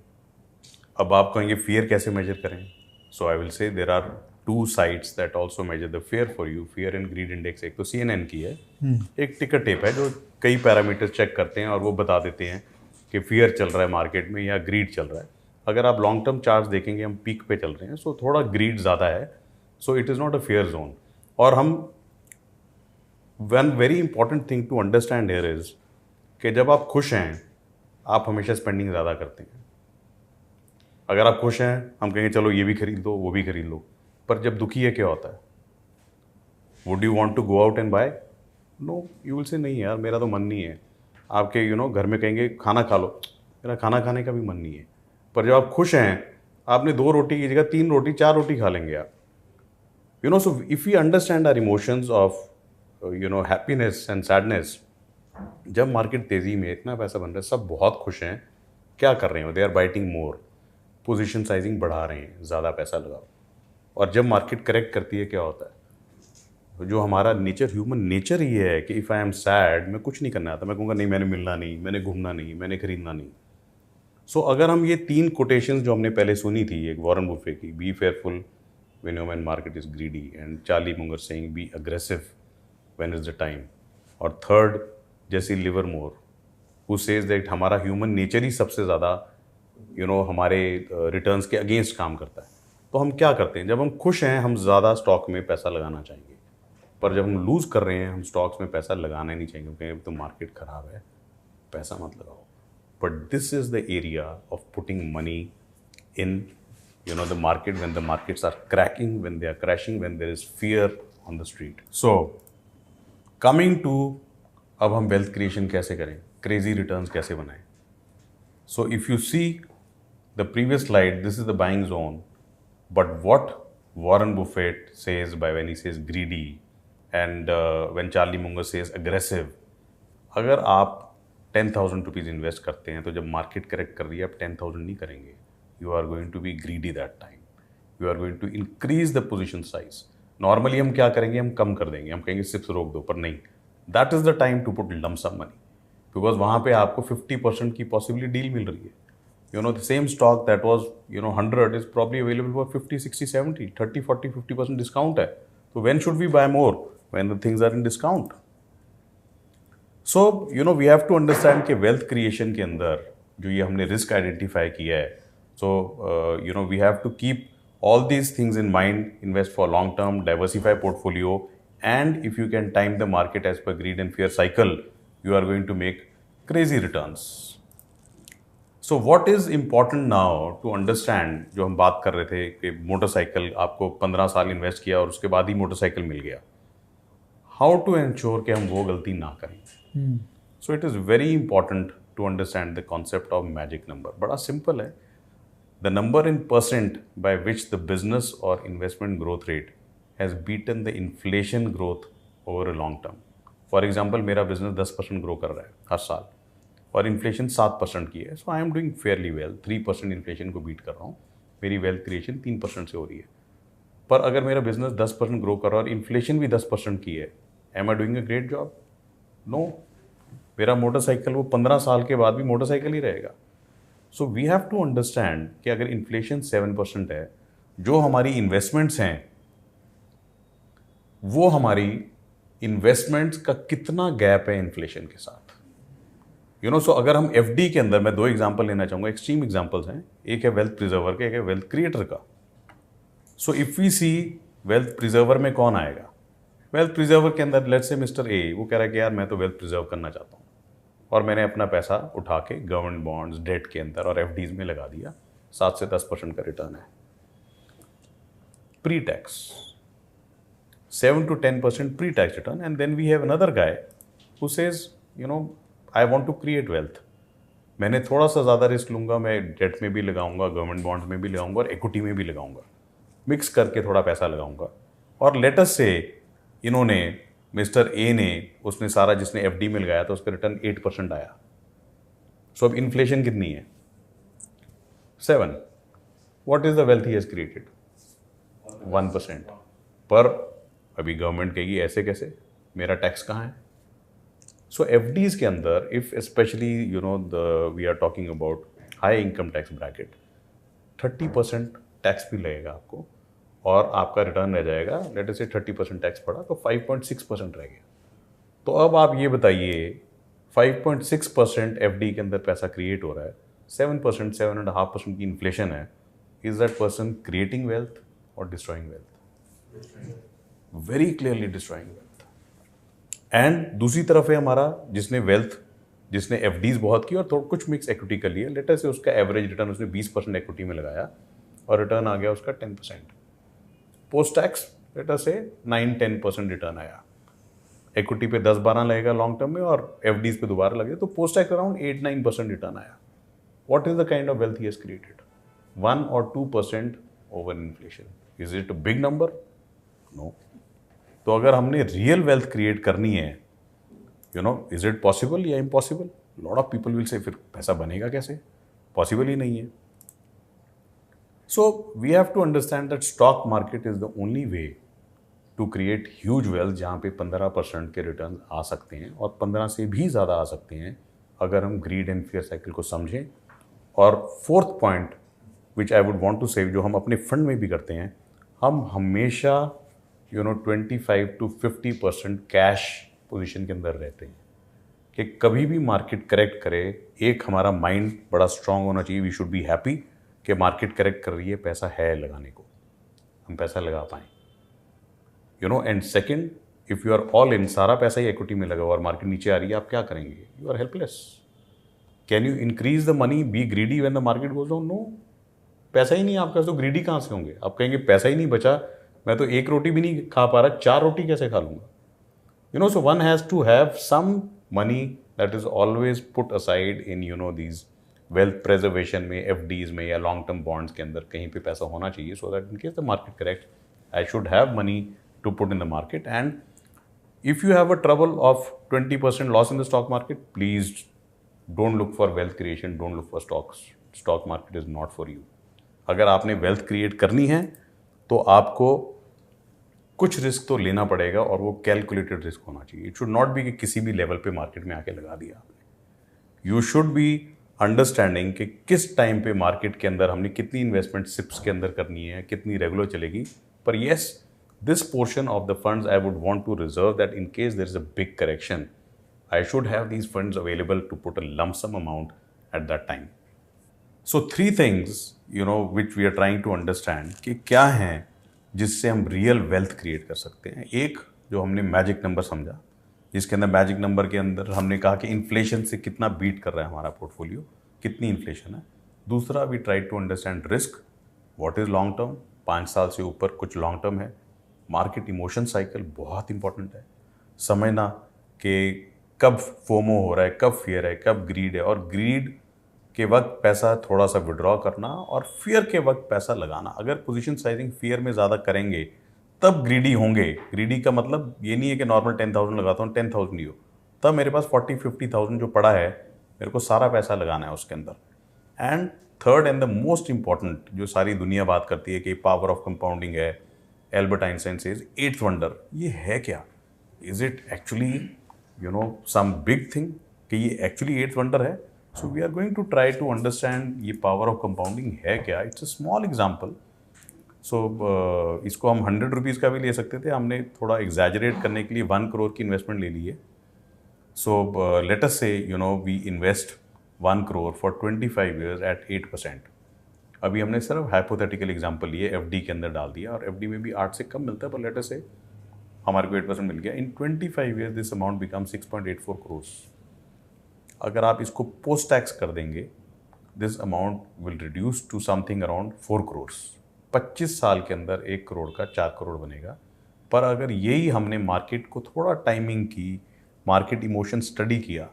अब आप कहेंगे फियर कैसे मेजर करें? So I will say there are 2 sites that also measure the fear for you, fear and greed index। एक तो CNN की है, एक टिकर टेप है जो कई पैरामीटर्स चेक करते हैं और वो बता देते हैं कि फियर चल रहा है मार्केट में या ग्रीड चल रहा है। अगर आप लॉन्ग टर्म चार्ट्स देखेंगे, हम पीक पे चल रहे हैं, सो थोड़ा ग्रीड ज़्यादा है, so it is not a fair zone. और हम one very important thing to understand here is कि जब आप खुश हैं आप हमेशा स्पेंडिंग ज़्यादा करते हैं। अगर आप खुश हैं हम कहेंगे चलो ये भी खरीद लो, वो भी खरीद लो, पर जब दुखी है क्या होता है? Would you want to go out and buy? No, you will say नहीं यार मेरा तो मन नहीं है। आपके घर में कहेंगे खाना खा लो, मेरा खाना खाने का भी मन नहीं है। पर जब आप खुश हैं आपने 2 रोटी की जगह 3 रोटी 4 रोटी खा लेंगे आप। So if you understand our emotions of happiness and sadness, जब मार्केट तेज़ी में इतना पैसा बन रहा है, सब बहुत खुश हैं, क्या कर रहे हो? They are biting more, position sizing बढ़ा रहे हैं, ज़्यादा पैसा लगाओ। और जब मार्केट करेक्ट करती है क्या होता है? जो हमारा नेचर, ह्यूमन नेचर ही है कि इफ़ आई एम सैड, मैं कुछ नहीं करना आता, मैं कहूँगा नहीं मैंने मिलना नहीं, मैंने घूमना नहीं, मैंने खरीदना नहीं। सो अगर हम ये 3 कोटेशंस जो हमने पहले सुनी थी, एक वॉरेन बुफे की, B fearful when market is greedy, and Charlie Munger saying be aggressive when is the time, और थर्ड जैसी लिवरमोर हु सेज दैट हमारा ह्यूमन नेचर ही सबसे ज़्यादा हमारे रिटर्न्स के अगेंस्ट काम करता है। तो हम क्या करते हैं, जब हम खुश हैं हम ज़्यादा स्टॉक में पैसा लगाना चाहेंगे, पर जब हम लूज़ कर रहे हैं हम स्टॉक्स में पैसा लगाना ही नहीं चाहिए, क्योंकि अब तो मार्केट ख़राब है, पैसा मत लगाओ। But this is the area of putting money in the market, when the markets are cracking, when they are crashing, when there is fear on the street. So coming to अब हम wealth creation कैसे करें, crazy returns कैसे बनाएं। So if you see the previous slide, this is the buying zone, but what Warren Buffett says by when he says greedy and when Charlie Munger says aggressive, अगर आप 10,000 rupees invest करते हैं तो जब market correct कर रही है आप 10,000 नहीं करेंगे, you are going to be greedy that time. You are going to increase the position size. Normally हम क्या करेंगे, हम कम कर देंगे, हम कहेंगे सिर्फ रोक दो, पर नहीं, that is the time to put lump sum money, because वहाँ पे आपको 50% की possibly डील मिल रही है। The same stock that was 100 is probably available for 50, 60, 70, 30, 40, 50% discount है। So when should we buy more? When the things are in discount. So we have to understand कि wealth creation के अंदर जो ये हमने risk identify किया है, so we have to keep all these things in mind, invest for long term, diversify portfolio, and if you can time the market as per greed and fear cycle, you are going to make crazy returns. So what is important now to understand, जो हम बात कर रहे थे कि motorcycle आपको 15 साल invest किया और उसके बाद ही मोटरसाइकिल मिल गया, how to ensure कि हम वो गलती ना करें। So it is very important to understand the concept of magic number. बड़ा सिंपल है, the number in percent by which the business or investment growth rate has beaten the inflation growth over a long term. For example, मेरा business 10% grow कर रहा है हर साल और inflation 7% की है, so I am doing fairly well, 3% inflation को beat कर रहा हूँ, मेरी वेल्थ क्रिएशन 3% से हो रही है। पर अगर मेरा बिजनेस 10% ग्रो कर रहा है और इन्फ्लेशन भी 10% की है, am I doing a great job? No. मेरा मोटरसाइकिल वो 15 साल के बाद भी मोटरसाइकिल ही रहेगा। So we have to understand कि अगर इन्फ्लेशन 7% है, जो हमारी इन्वेस्टमेंट्स हैं वो हमारी इन्वेस्टमेंट्स का कितना गैप है इन्फ्लेशन के साथ। सो अगर हम एफडी के अंदर, मैं 2 एग्जांपल लेना चाहूँगा, एक्सट्रीम एग्जांपल्स हैं, एक है वेल्थ प्रिजर्वर का, एक है वेल्थ क्रिएटर का। So if we see wealth preserver में कौन आएगा, वेल्थ प्रिजर्वर के अंदर लेट्स से मिस्टर ए, वो कह रहा है कि यार मैं तो वेल्थ प्रिजर्व करना चाहता हूँ और मैंने अपना पैसा उठा के गवर्नमेंट बॉन्ड्स, डेट के अंदर और एफडीज में लगा दिया, 7 से 10% का रिटर्न है pre tax, 7 to 10% pre tax return. And then we have another guy who says I want to create wealth, मैंने थोड़ा सा ज़्यादा रिस्क लूँगा, मैं डेट में भी लगाऊंगा, गवर्नमेंट बॉन्ड्स में भी लगाऊंगा और इक्विटी में भी लगाऊंगा, मिक्स करके थोड़ा पैसा लगाऊंगा। और लेटस से इन्होंने, मिस्टर ए ने, उसने सारा जिसने एफडी में लगाया तो उसका रिटर्न 8% आया। सो अब इन्फ्लेशन कितनी है? 7। What is the wealth he has created? 1%। पर अभी गवर्नमेंट कहेगी ऐसे कैसे, मेरा टैक्स कहाँ है? सो एफडीज के अंदर, if specially we are talking about high income tax bracket, 30% tax भी लगेगा आपको और आपका रिटर्न रह जाएगा, लेट अस से 30% टैक्स पड़ा तो 5.6% रह गया। तो अब आप ये बताइए, 5.6% एफडी के अंदर पैसा क्रिएट हो रहा है, 7%, 7.5% की इन्फ्लेशन है, is that person creating wealth और destroying wealth? Very clearly destroying wealth. And दूसरी तरफ है हमारा जिसने एफडीज बहुत की और थोड़ा कुछ मिक्स इक्विटी कर लिया, लेटर से उसका एवरेज रिटर्न उसने 20% इक्विटी में लगाया और रिटर्न आ गया उसका 10%। पोस्ट टैक्स लेटर से 9-10% रिटर्न आया, इक्विटी पे 10-12 लगेगा लॉन्ग टर्म में और एफडीज पे दोबारा लगे तो पोस्ट टैक्स अराउंड 8-9% रिटर्न आया। What is the kind of wealth he has created? 1 or 2% over inflation. Is it a big number? No. तो अगर हमने रियल वेल्थ क्रिएट करनी है, इज इट पॉसिबल या impossible? Lot of people will say फिर पैसा बनेगा कैसे, पॉसिबल ही नहीं है। So we have to understand that stock market is the only way to create huge wealth, जहाँ पे 15% के रिटर्न आ सकते हैं और 15 से भी ज़्यादा आ सकते हैं अगर हम ग्रीड एंड फियर साइकिल को समझें। और fourth point which I would want to say, जो हम अपने फंड में भी करते हैं, हम हमेशा 25 to 50% कैश पोजीशन के अंदर रहते हैं कि कभी भी मार्केट करेक्ट करे, एक हमारा माइंड बड़ा स्ट्रांग होना चाहिए, वी शुड बी हैप्पी कि मार्केट करेक्ट कर रही है, पैसा है लगाने को, हम पैसा लगा पाएँ, you know. And second, if you are all in, सारा पैसा ही इक्विटी में लगा हुआ और मार्केट नीचे आ रही है, आप क्या करेंगे? You are helpless. Can you increase the money, be greedy when the market goes down? No, पैसा ही नहीं है आपके पास, तो ग्रीडी कहाँ से होंगे? आप कहेंगे पैसा ही नहीं बचा, मैं तो एक रोटी भी नहीं खा पा रहा, 4 रोटी कैसे खा लूँगा? You know, so one has to have some money that is always put aside in, you know, these wealth preservation में, एफडीज में या लॉन्ग टर्म बॉन्ड्स के अंदर कहीं पे पैसा होना चाहिए, so that in case the market correct I should have money to put in the market. And if you have a trouble of 20% loss in the stock market, please don't look for wealth creation, don't look for stocks. Stock market is not for you. अगर आपने wealth create करनी है तो आपको कुछ risk तो लेना पड़ेगा और वो कैलकुलेटेड रिस्क होना चाहिए. इट शुड नॉट बी कि किसी भी लेवल पे मार्केट में आके लगा दिया आपने. यू शुड बी अंडरस्टैंडिंग कि किस टाइम पे मार्केट के अंदर हमने कितनी इन्वेस्टमेंट सिप्स के अंदर करनी है, कितनी रेगुलर चलेगी. पर yes, this portion of the funds I would want to reserve that in case there is a big correction, I should have these funds available to put a lump sum amount at that time. So 3 things, you know, which we are trying to understand कि क्या हैं जिससे हम real wealth create कर सकते हैं. एक जो हमने मैजिक नंबर समझा, जिसके अंदर मैजिक नंबर के अंदर हमने कहा कि इन्फ्लेशन से कितना बीट कर रहा है हमारा पोर्टफोलियो, कितनी इन्फ्लेशन है. दूसरा, we try to understand risk, what is long term, 5 साल से ऊपर कुछ लॉन्ग टर्म है. मार्केट इमोशन साइकिल बहुत इंपॉर्टेंट है, समझना कि कब फोमो हो रहा है, कब फियर है, कब ग्रीड है, और ग्रीड के वक्त पैसा थोड़ा सा विड्रॉ करना और फियर के वक्त पैसा लगाना. अगर पोजीशन साइजिंग फियर में ज़्यादा करेंगे तब ग्रीडी होंगे. ग्रीडी का मतलब ये नहीं है कि नॉर्मल 10,000 लगाता हूँ 10,000 ही हो, तब मेरे पास 40-50,000 जो पड़ा है मेरे को सारा पैसा लगाना है उसके अंदर. And third and the most important, जो सारी दुनिया बात करती है कि पावर ऑफ कंपाउंडिंग है, Albert Einstein says 8th wonder. ये है क्या? Is it actually, you know, some big thing कि ये एक्चुअली 8th वंडर है? So we are going to try to understand ये पावर ऑफ कंपाउंडिंग है क्या. It's a small example. So इसको हम 100 रुपीज़ का भी ले सकते थे, हमने थोड़ा एग्जैजरेट करने के लिए 1 करोड़ की इन्वेस्टमेंट ले ली है. सो let us say, you know, we invest 1 crore for 25 years at 8%. अभी हमने सिर्फ हाइपोथेटिकल एग्जांपल लिए, एफडी के अंदर डाल दिया और एफडी में भी 8 से कम मिलता है, पर लेटर से हमारे को 8% मिल गया. इन 25 years this amount become 6.84 crore. अगर आप इसको पोस्ट टैक्स कर देंगे, this amount will reduce to something around 4 crore. 25 साल के अंदर 1 करोड़ का 4 करोड़ बनेगा. पर अगर यही हमने मार्केट को थोड़ा टाइमिंग की, मार्केट इमोशन स्टडी किया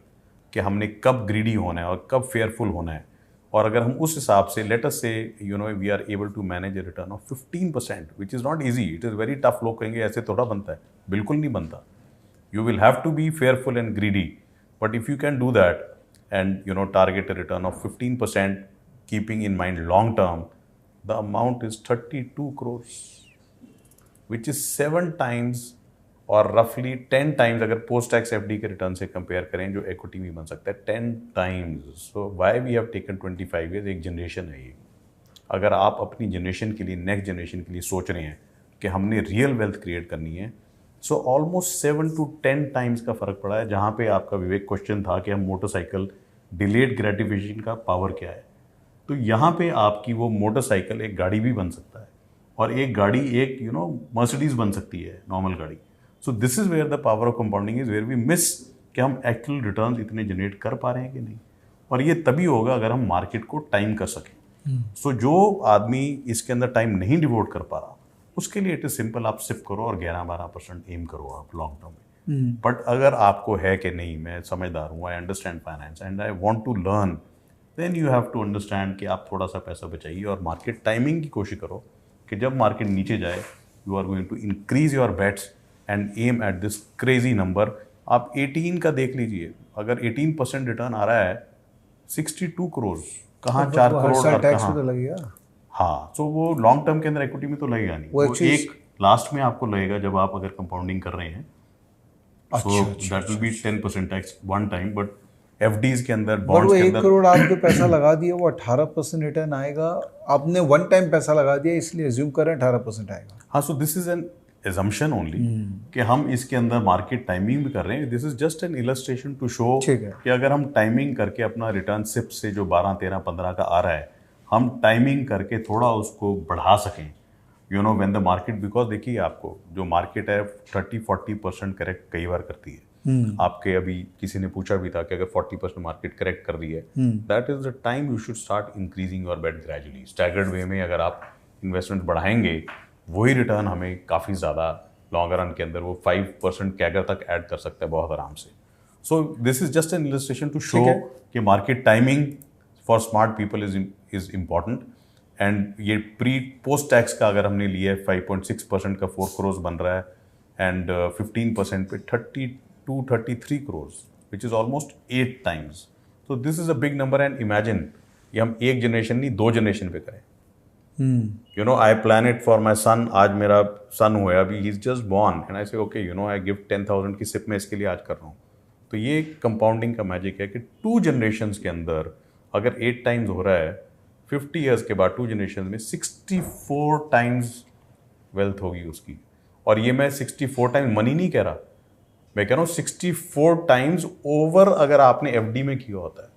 कि हमने कब ग्रीडी होना है और कब फेयरफुल होना है, और अगर हम उस हिसाब से, late us say, you know, we are able to manage a return of 15%, which is not easy, it is very tough. लोग कहेंगे ऐसे थोड़ा बनता है, बिल्कुल नहीं बनता. You will have to B fearful and greedy, but if you can do that and, you no, target a return of 15% keeping in mind long term, the amount is 32 crore, which is 7 times और रफली 10 times अगर post tax FD के return से compare करें जो equity में बन सकता है, 10 times. So why we have taken 25 years. एक जनरेशन है ये. अगर आप अपनी जनरेशन के लिए, नेक्स्ट जनरेशन के लिए सोच रहे हैं कि हमने रियल वेल्थ क्रिएट करनी है, सो ऑलमोस्ट 7 to 10 टाइम्स का फ़र्क पड़ा है. जहाँ पे आपका विवेक क्वेश्चन था कि हम मोटरसाइकिल डिलेड ग्रेटिफिकेशन का पावर क्या है, तो यहाँ पे आपकी वो मोटरसाइकिल एक गाड़ी भी बन सकता है, और एक गाड़ी एक, यू नो, मर्सिडीज़ बन सकती है, नॉर्मल गाड़ी. So this is where the power of compounding is, where we miss कि हम एक्चुअल रिटर्न्स इतने जनरेट कर पा रहे हैं कि नहीं. और ये तभी होगा अगर हम मार्केट को टाइम कर सकें. सो जो आदमी इसके अंदर टाइम नहीं डिवोट कर पा रहा, उसके लिए इट इज़ सिंपल, आप सिप करो और 11-12% एम करो आप लॉन्ग टर्म में. बट अगर आपको है कि नहीं, मैं समझदार हूँ, I understand finance and I want to learn, then you have to understand कि आप थोड़ा सा पैसा बचाइए और मार्केट टाइमिंग की कोशिश करो कि जब मार्केट नीचे जाए, you are going to increase your bets and aim at this crazy number. आप 18 का देख लीजिए, अगर 18% रिटर्न आ रहा है, 62 करोड़, कहाँ 4 करोड़ और कहाँ तो लगेगा. हाँ, तो वो लॉन्ग टर्म के अंदर इक्विटी में तो लगेगा नहीं, वो एक लास्ट में आपको लगेगा जब आप अगर कंपाउंडिंग कर रहे हैं. So that will be 10% tax one time. But FDs के अंदर, बॉन्ड्स के अंदर 1 करोड़ आप जो पैसा लगा दिया वो 18% रिटर्न आएगा. आपने वन टाइम पैसा लगा दिया इसलिए एज्यूम करें 18% आएगा. हाँ, so this is an assumption only कि हम इसके अंदर मार्केट टाइमिंग भी कर रहे हैं. This is just an illustration to show कि अगर हम टाइमिंग करके अपना रिटर्न सिप से जो 12, 13, 15 का आ रहा है, हम टाइमिंग करके थोड़ा उसको बढ़ा सकें. You know when the market, because देखिए आपको जो मार्केट है 30-40% करेक्ट कई बार करती है. आपके अभी किसी ने पूछा भी था कि अगर 40% मार्केट करेक्ट कर दी है, that is the time you should start increasing your bet gradually. Staggered way में अगर आप इन्वेस्टमेंट बढ़ाएंगे, वही रिटर्न हमें काफ़ी ज़्यादा लॉन्ग रन के अंदर वो 5% कैगर तक ऐड कर सकता है बहुत आराम से. So this is just an illustration to show कि market timing for smart people is important. And ये प्री पोस्ट टैक्स का अगर हमने लिया है 5.6% का 4 करोड़ बन रहा है, एंड 15% पे 32-33 crore, which is almost 8 times. तो this is a big number. And imagine ये हम एक जनरेशन नहीं 2 जनरेशन पे करें. You know I plan it for my son. आज मेरा सन हुआ है अभी, he is just born and I say okay you know I give 10,000 की सिप में इसके लिए आज कर रहा हूँ. तो ये कंपाउंडिंग का मैजिक है कि 2 जनरेशन्स के अंदर अगर 8 times हो रहा है, 50 years के बाद 2 जनरेशन में 64 times वेल्थ होगी उसकी. और ये मैं 64 times मनी नहीं कह रहा, मैं कह रहा हूँ 64 times ओवर अगर आपने एफडी में किया होता है.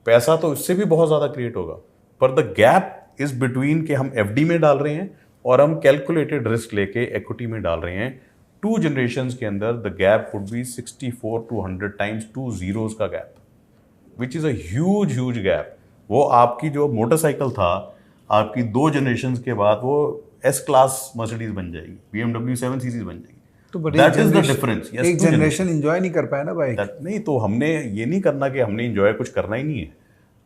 पैसा तो इससे भी बहुत ज़्यादा क्रिएट होगा, पर द गैप इज बिटवीन के हम एफडी में डाल रहे हैं और हम कैलकुलेटेड रिस्क लेके इक्विटी में डाल रहे हैं. 2 generations के अंदर the gap would be 64 to 100 times, 2 zeros का gap, which is a huge gap. वो आपकी जो मोटरसाइकिल था आपकी 2 generations के बाद वो एस क्लास मर्सिडीज बन जाएगी, BMW 7 सीरीज बन जाएगी. तो दैट इज द डिफरेंस. एक जनरेशन एंजॉय नहीं कर पाया ना भाई. नहीं, तो हमने ये नहीं करना कि हमने एंजॉय कुछ करना ही नहीं है.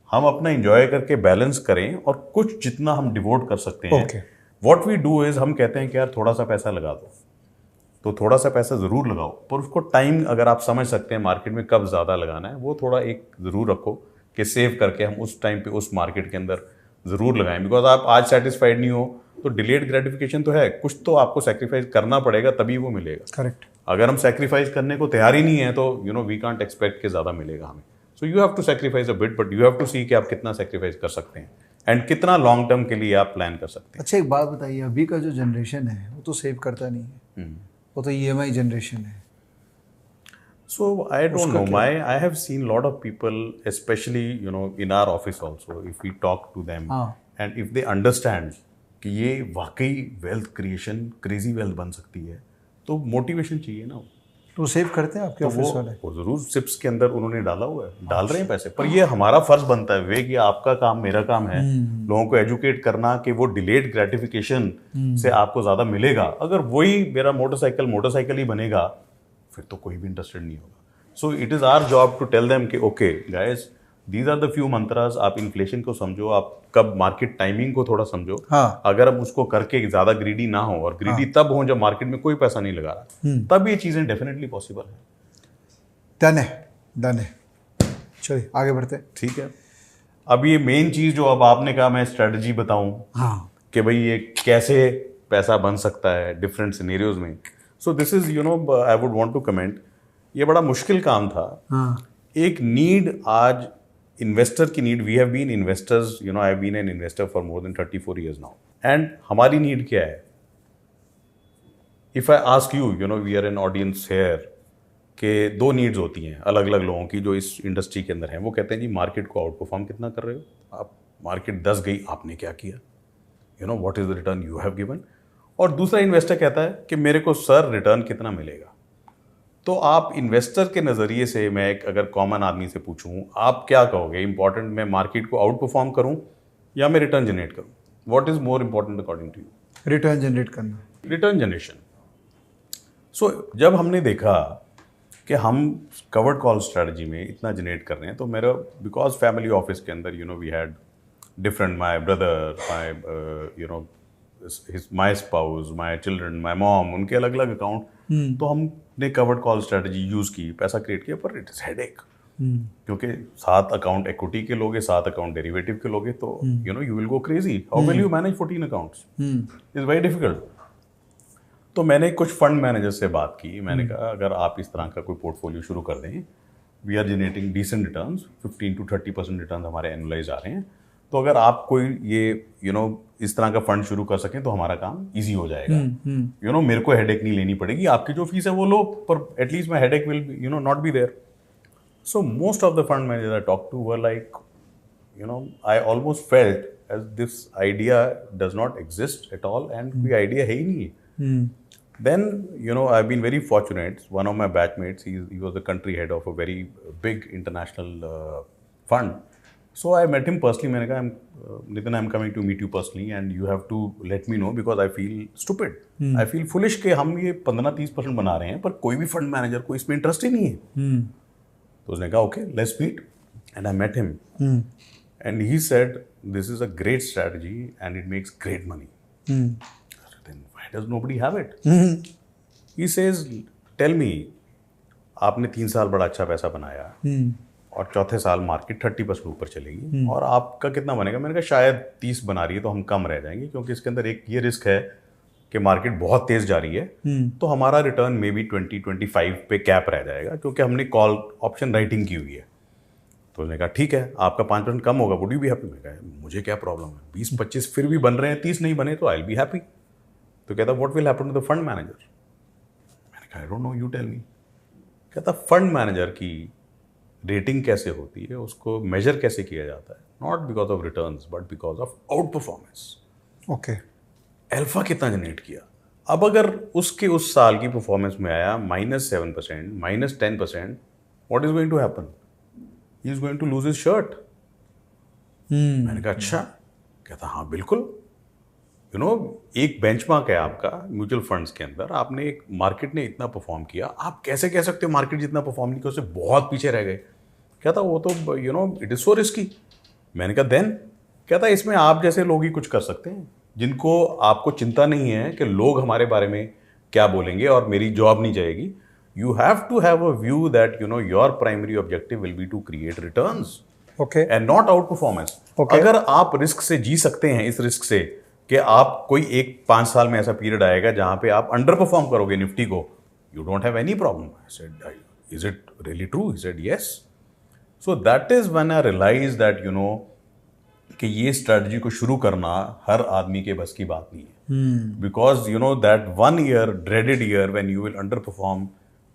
हम अपना एंजॉय करके बैलेंस करें और कुछ जितना हम डिवोट कर सकते हैं. व्हाट वी डू इज हम कहते हैं कि यार थोड़ा सा पैसा लगा दो, तो थोड़ा सा पैसा ज़रूर लगाओ, पर उसको टाइम अगर आप समझ सकते हैं मार्केट में कब ज़्यादा लगाना है, वो थोड़ा एक ज़रूर रखो कि सेव करके हम उस टाइम पे उस मार्केट के अंदर ज़रूर लगाएं. बिकॉज आप आज सेटिस्फाइड नहीं हो तो डिलेड ग्रेटिफिकेशन तो है, कुछ तो आपको सेक्रीफाइस करना पड़ेगा तभी वो मिलेगा. करेक्ट. अगर हम सेक्रीफाइस करने को तैयार ही नहीं है तो you know we can't expect कि ज़्यादा मिलेगा हमें. So you have to sacrifice a bit, but you have to see कि आप कितना सेक्रीफाइस कर सकते हैं एंड कितना लॉन्ग टर्म के लिए आप प्लान कर सकते हैं. अच्छा एक बात बताइए, अभी का जो जनरेशन है वो तो सेव करता नहीं है, वो तो EMI जनरेशन है. So I don't know. I have seen lot of people, especially you know in our office also, if we talk to them and if they understand कि ये वाकई वेल्थ क्रिएशन क्रेजी वेल्थ बन सकती है, तो motivation चाहिए ना. तो सेव करते हैं आपके ऑफिस वाले? वो जरूर सिप्स के अंदर उन्होंने डाला हुआ है, डाल रहे हैं पैसे. पर ये हमारा फर्ज बनता है वे कि आपका काम मेरा काम है लोगों को एजुकेट करना कि वो डिलेड ग्रेटिफिकेशन से आपको ज़्यादा मिलेगा. अगर वही मेरा मोटरसाइकिल ही बनेगा फिर तो कोई भी इंटरेस्टेड नहीं होगा. So it is our job to tell them कि okay guys, these are the few mantras. आप इन्फ्लेशन को समझो, आप कब मार्केट टाइमिंग को थोड़ा समझो. अगर आप उसको करके ज़्यादा ग्रीडी ना हो, और ग्रीडी तब हो जब मार्केट में कोई पैसा नहीं लगा रहा, तब ये चीज़ें डेफिनेटली पॉसिबल है. डन है. चलिए आगे बढ़ते हैं. ठीक है. अब ये मेन चीज़ जो अब आपने कहा मैं स्ट्रेटजी बताऊं कि भाई ये कैसे पैसा बन सकता है डिफरेंट सिनेरियोज में. So this is you know I would want to comment, ये बड़ा मुश्किल काम था. एक नीड आज इन्वेस्टर की need, we have been investors, you know I have been an investor for more than 34 years now. And हमारी नीड क्या है? If I ask you, you know we are an audience here, कि 2 needs होती हैं अलग अलग लोगों की जो इस इंडस्ट्री के अंदर हैं. वो कहते हैं जी मार्केट को आउट परफॉर्म कितना कर रहे हो आप, मार्केट 10 गई आपने क्या किया, you know what is the return you have given. और दूसरा इन्वेस्टर कहता है कि मेरे को सर रिटर्न कितना मिलेगा. तो आप इन्वेस्टर के नज़रिए से मैं एक अगर कॉमन आदमी से पूछूं, आप क्या कहोगे इंपॉर्टेंट, मैं मार्केट को आउट परफॉर्म करूं या मैं रिटर्न जनरेट करूं? What is more important according to you? Return generate करना. Return generation. सो जब हमने देखा कि हम कवर्ड कॉल स्ट्रेटजी में इतना जनरेट कर रहे हैं, तो मेरा बिकॉज फैमिली ऑफिस के अंदर you know we had different, my brother, my you know my spouse, my children, my mom, उनके अलग अलग अकाउंट. तो हमने कवर्ड कॉल स्ट्रेटजी यूज़ की, पैसा क्रिएट किया, पर इट इज़ हेडेक. क्योंकि 7 अकाउंट इक्विटी के लोगे, 7 अकाउंट डेरिवेटिव के लोगे, तो you no you will go crazy. How will you manage 14 accounts? Is very difficult. तो मैंने कुछ फंड मैनेजर से बात की. मैंने कहा अगर आप इस तरह का कोई पोर्टफोलियो शुरू कर दें, we are generating decent returns, 15 to 30% return हमारे एनुअलाइज आ रहे हैं, तो अगर आप कोई ये इस तरह का फंड शुरू कर सकें तो हमारा काम इजी हो जाएगा। मेरे को हेडेक नहीं लेनी पड़ेगी, आपकी जो फीस है वो लो, पर at least my headache will not be there. So most of the fund managers I talk to were like, I almost felt as this idea does not exist at all and कोई idea है ही नहीं है। Then I've been very fortunate. One of my batchmates, he was the country head of a very big international fund. So I met him personally. मैंने कहा, Nitin, I'm coming to meet you personally and you have to let me know because I feel stupid. I feel foolish कि हम ये 15-30% बना रहे हैं पर कोई भी फंड मैनेजर को इसमें इंटरेस्ट ही नहीं है। तो उसने कहा, okay, let's meet. And I met him. And he said, this is a great strategy and it makes great money. Then why does nobody have it? He says, tell me, आपने 3 साल बड़ा अच्छा पैसा बनाया और चौथे साल मार्केट 30% ऊपर चलेगी और आपका कितना बनेगा? मैंने कहा शायद 30 बना रही है तो हम कम रह जाएंगे, क्योंकि इसके अंदर एक ये रिस्क है कि मार्केट बहुत तेज जा रही है तो हमारा रिटर्न मे बी 20-25 पे कैप रह जाएगा, क्योंकि हमने कॉल ऑप्शन राइटिंग की हुई है। तो उसने कहा ठीक है, आपका 5% कम होगा, वुड यू बी हैप्पी? मैं कहा मुझे क्या प्रॉब्लम है, 20-25 फिर भी बन रहे हैं, 30 नहीं बने तो आई विल बी हैप्पी। तो कहता what will happen to the fund manager? मैंने कहा I don't know, you tell me. कहता फंड मैनेजर की रेटिंग कैसे होती है, उसको मेजर कैसे किया जाता है, not because of returns but because of out performance. Okay, alpha कितना जनरेट किया। अब अगर उसके उस साल की परफॉर्मेंस में आया -7%, -10%, what is going to happen? He is going to lose his shirt. मैंने कहा अच्छा? कहता हाँ बिल्कुल। एक बेंचमार्क है आपका म्यूचुअल फंड्स के अंदर, आपने एक मार्केट ने इतना परफॉर्म किया, आप कैसे कह सकते हो मार्केट जितना परफॉर्म नहीं किया उससे बहुत पीछे रह गए? कहता वो तो इट इज़ सो रिस्की। मैंने कहा देन? कहता इसमें आप जैसे लोग ही कुछ कर सकते हैं, जिनको आपको चिंता नहीं है कि लोग हमारे बारे में क्या बोलेंगे और मेरी जॉब नहीं जाएगी। You have to have a view that your primary objective will be to create returns, okay, and not outperformance. Okay. अगर आप रिस्क से जी सकते हैं, इस रिस्क से कि आप कोई 5 साल में ऐसा पीरियड आएगा जहां पे आप अंडर परफॉर्म करोगे निफ्टी को, you don't have any problem. I said, is it really true? He said yes. So that is when I realized that कि ये स्ट्रेटजी को शुरू करना हर आदमी के बस की बात नहीं है, because that 1 year dreaded year when you will underperform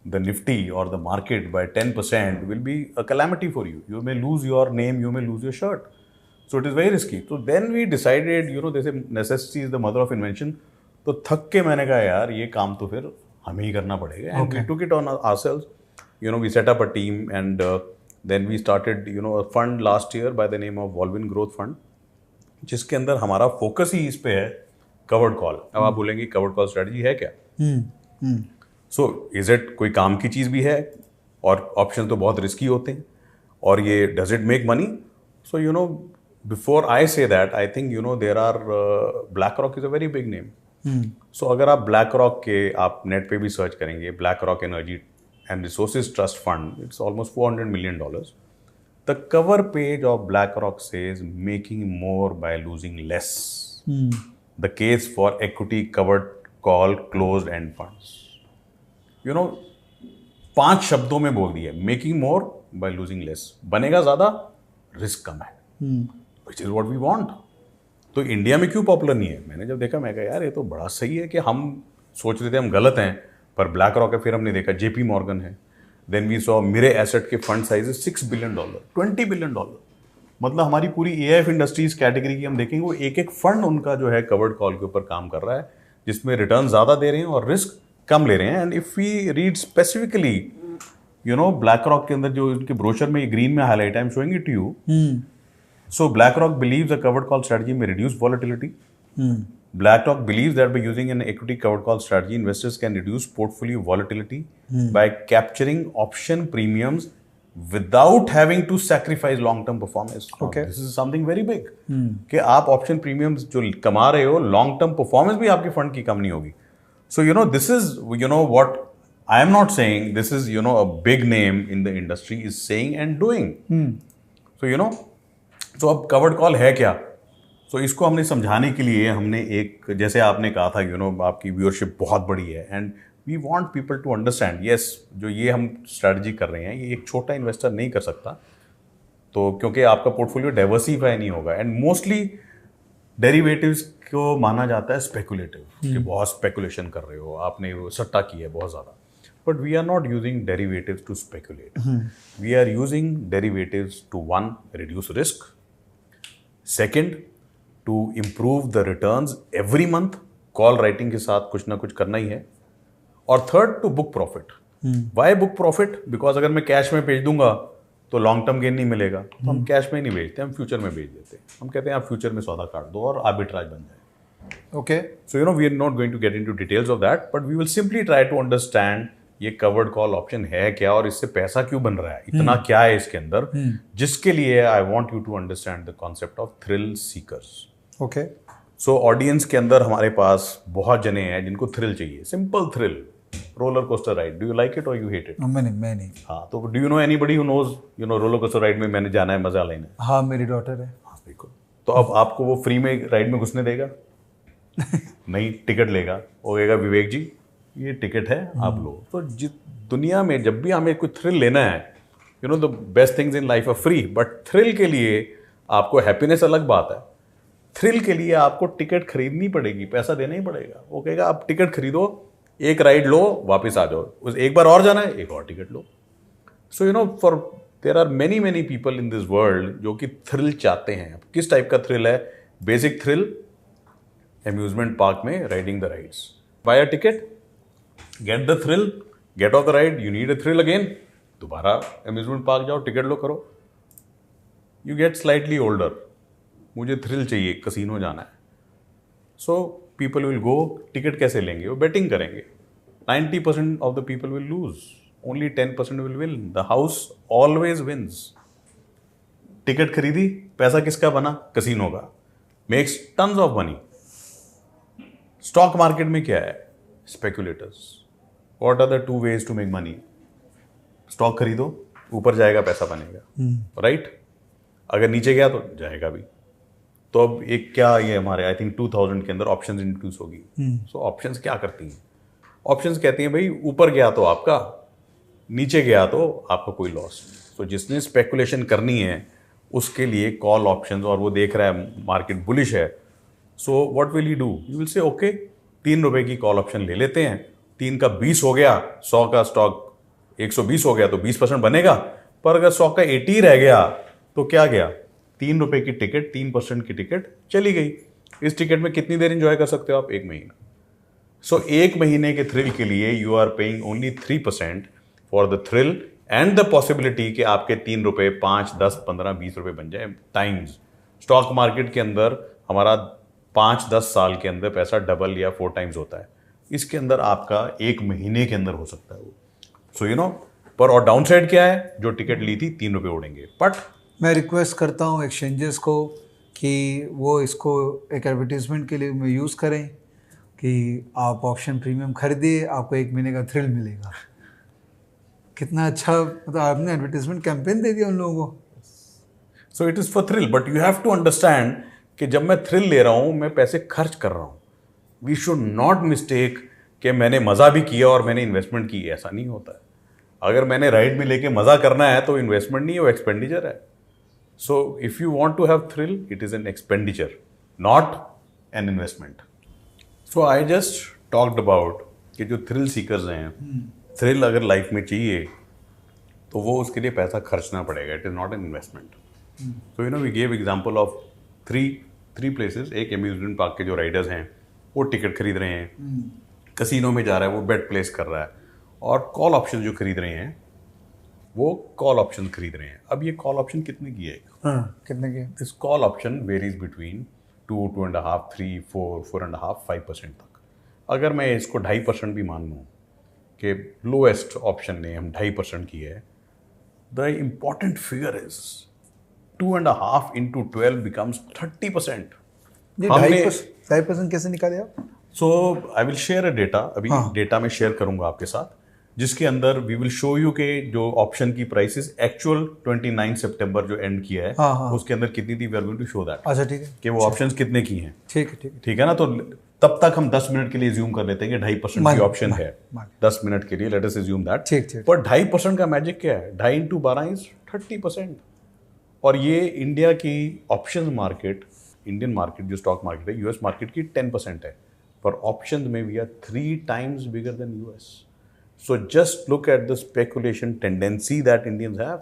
the Nifty or the market by 10% will be a calamity for you. You may lose your name, you may lose your shirt. So it is very risky. So then we decided, they say necessity is the mother of invention. तो थक के मैंने कहा यार ये काम तो फिर हमें ही करना पड़ेगा. And we took it on ourselves. We set up a team and then we started, a fund last year by the name of Volvin Growth Fund, जिसके अंदर हमारा फोकस ही इस पे है कवर्ड कॉल. अब आप बोलेंगे कवर्ड कॉल स्ट्रेटजी है क्या? सो इज इट कोई काम की चीज़ भी है, और ऑप्शन तो बहुत रिस्की होते हैं, और ये does it make money? So before I say that I think there are BlackRock is a very big name. सो अगर आप ब्लैक रॉक के आप नेट पे भी सर्च करेंगे, BlackRock energy and resources trust fund, it's almost $400 million. The cover page of BlackRock says making more by losing less. The case for equity covered call closed end funds. 5 शब्दों में बोल दिया, making more by losing less. बनेगा ज्यादा, risk कम है, which is what we want. तो India में क्यों पॉपुलर नहीं है? मैंने जब देखा मैं कहा यार ये तो बड़ा सही है कि हम सोच रहे थे हम गलत हैं, पर ब्लैक रॉक है, फिर हमने देखा JP Morgan है, then we saw Mirae asset के फंड साइज $6 billion, $20 billion. मतलब हमारी पूरी AIF इंडस्ट्रीज कैटेगरी की हम देखेंगे, वो एक फंड उनका जो है कवर्ड कॉल के ऊपर काम कर रहा है, जिसमें रिटर्न ज्यादा दे रहे हैं और रिस्क कम ले रहे हैं. And if we read specifically BlackRock के अंदर जो उनके ब्रोशर में ग्रीन में highlight, I am showing it to you. So BlackRock believes a covered call strategy में reduce volatility. BlackRock believes that by using an equity covered call strategy investors can reduce portfolio volatility by capturing option premiums without having to sacrifice long term performance. Okay. This is something very big. कि आप option premiums जो कमा रहे हो, long term performance भी आपके fund की कम नहीं होगी. So this is what I am not saying. This is a big name in the industry is saying and doing. So so अब कवर्ड कॉल है क्या? So इसको हमने समझाने के लिए हमने एक, जैसे आपने कहा था आपकी व्यूअरशिप बहुत बड़ी है, and we want people to understand, yes जो ये हम स्ट्रैटेजी कर रहे हैं ये एक छोटा इन्वेस्टर नहीं कर सकता. तो क्योंकि आपका पोर्टफोलियो डाइवर्सिफाई नहीं होगा, एंड मोस्टली डेरिवेटिव्स को माना जाता है स्पेकुलेटिव, कि बहुत स्पेकुलेशन कर रहे हो, आपने वो सट्टा किया है बहुत ज़्यादा. But we are not using derivatives to speculate. We are using derivatives to one, reduce risk, second to improve the returns every month, call writing के साथ कुछ ना कुछ करना ही है, और third to book profit. Why book profit? Because अगर मैं कैश में बेच दूंगा तो लॉन्ग टर्म गेन नहीं मिलेगा, तो हम कैश में नहीं बेचते, हम फ्यूचर में बेच देते हैं. हम कहते हैं आप फ्यूचर में सौदा काट दो और आर्बिट्राज बन जाए. Okay, so you know we are not going to get into details of that, but we will simply try to understand ये कवर्ड कॉल ऑप्शन है क्या, और इससे पैसा क्यों बन रहा है, इतना क्या है इसके अंदर, जिसके लिए I want you to understand the concept of thrill seekers. Okay. So audience के अंदर हमारे पास बहुत जने हैं जिनको थ्रिल चाहिए, simple thrill, roller coaster ride. Do you like it और यू हेट इट? मैं नहीं. हाँ, तो do you know anybody who knows you know roller coaster ride में मैंने जाना है, मजा लेने? हाँ, मेरी डॉटर है. हाँ, बिल्कुल. तो अब आपको वो फ्री में राइड में घुसने देगा? नहीं, टिकट लेगा, वो कहेगा विवेक जी ये टिकट है, आप लो. तो दुनिया में जब भी हमें कोई थ्रिल लेना है, you know the best things in life are free, but thrill के लिए आपको हैप्पीनेस अलग बात है. थ्रिल के लिए आपको टिकट खरीदनी पड़ेगी, पैसा देना ही पड़ेगा. वो कहेगा आप टिकट खरीदो, एक राइड लो, वापस आ जाओ, उस एक बार और जाना है, एक और टिकट लो. So you know for there are many people in this world जो कि थ्रिल चाहते हैं. किस टाइप का थ्रिल है? बेसिक थ्रिल, अम्यूजमेंट पार्क में riding the rides, buy a ticket, get the thrill, get off the ride, you need a thrill again, दोबारा amusement park जाओ, टिकट लो, करो. यू गेट स्लाइटली ओल्डर, मुझे thrill चाहिए, casino जाना है. So people will go, ticket कैसे लेंगे? वो बेटिंग करेंगे. 90% of the people will lose, only 10% will win. The house always wins. Ticket खरीदी, पैसा किसका बना? कसिनो का. Makes tons of money. Stock market में क्या है? Speculators. What are the two ways to make money? Stock खरीदो, ऊपर जाएगा पैसा बनेगा, राइट? अगर नीचे गया तो जाएगा भी. तो अब एक क्या ये हमारे आई थिंक 2000 के अंदर ऑप्शंस इंट्रोड्यूस होगी. सो ऑप्शंस क्या करती हैं? ऑप्शंस कहती हैं भाई ऊपर गया तो आपका, नीचे गया तो आपका कोई लॉस. सो जिसने स्पेकुलेशन करनी है उसके लिए कॉल ऑप्शंस, और वो देख रहा है मार्केट बुलिश है, so what will you do? You will से ओके, 3 रुपए की कॉल ऑप्शन ले लेते हैं. 3 का 20 हो गया, 100 का स्टॉक 120 हो गया तो 20% बनेगा. पर अगर 100 का 80 रह गया तो क्या गया? 3 रुपए की टिकट, 3% की टिकट चली गई. इस टिकट में कितनी देर इंजॉय कर सकते हो आप? 1 महीना. सो 1 महीने के थ्रिल के लिए you are paying only 3% for the thrill and the possibility कि आपके 3 रुपए 5, 10, 15, 20 रुपए बन जाए टाइम्स. स्टॉक मार्केट के अंदर हमारा 5-10 साल के अंदर पैसा डबल या 4 टाइम्स होता है. इसके अंदर आपका 1 महीने के अंदर हो सकता है वो. सो यू नो, पर और डाउन साइड क्या है? जो टिकट ली थी 3 रुपए उड़ेंगे. बट मैं रिक्वेस्ट करता हूँ एक्सचेंजेस को कि वो इसको एक एडवर्टीजमेंट के लिए में यूज़ करें कि आप ऑप्शन प्रीमियम खरीदिए, आपको 1 महीने का थ्रिल मिलेगा. कितना अच्छा, मतलब आपने एडवर्टीजमेंट कैंपेन दे दिया उन लोगों को. So it is for thrill, but you have to understand कि जब मैं थ्रिल ले रहा हूँ मैं पैसे खर्च कर रहा हूँ. वी शुड नॉट मिस्टेक कि मैंने मज़ा भी किया और मैंने इन्वेस्टमेंट की. ऐसा नहीं होता है. अगर मैंने राइड में लेके मज़ा करना है तो इन्वेस्टमेंट नहीं है, वो एक्सपेंडिचर है. So if you want to have thrill, it is an expenditure, not an investment. So I just talked about कि जो थ्रिल सीकर्स हैं, थ्रिल अगर लाइफ में चाहिए तो वो उसके लिए पैसा खर्चना पड़ेगा. It is not an investment. So you know we gave example of three places. एक अम्यूजमेंट पार्क के जो राइडर्स हैं वो टिकट खरीद रहे हैं, कसिनो में जा रहा है, वो बेट प्लेस कर रहा है, और कॉल ऑप्शन जो खरीद रहे हैं वो कॉल ऑप्शन खरीद रहे हैं. अब ये कॉल ऑप्शन कितने की है? कितने के? This call option varies between 2, 2.5, 3, 4, 4.5, 5% तक. अगर मैं इसको 2.5% भी मान लूँ कि लोएस्ट ऑप्शन ने हम 2.5% की है, the important figure is 2.5 into 12 becomes 30%. 2.5% कैसे निकाले आप? So I will share a data. अभी डेटा में शेयर करूंगा आपके साथ, जिसके अंदर वी विल शो यू के जो ऑप्शन की प्राइसेस एक्चुअल 29 सितंबर जो एंड किया है उसके अंदर कितनी थी. We are going to show that. अच्छा, ठीक है, कि वो ऑप्शंस कितने की हैं. ठीक है ना. तो तब तक हम 10 मिनट के लिए ज्यूम कर लेते हैं कि 2.5% की ऑप्शन है. 10 मिनट के लिए लेट अस अज्यूम दैट. ठीक. पर 2.5% का मैजिक क्या है? 2.5 into 12 इज 30%. और ये इंडिया की ऑप्शंस मार्केट, इंडियन मार्केट जो स्टॉक मार्केट है, यूएस मार्केट की 10% है, पर ऑप्शंस में we are 3 times bigger than US. So just look at the speculation tendency that Indians have.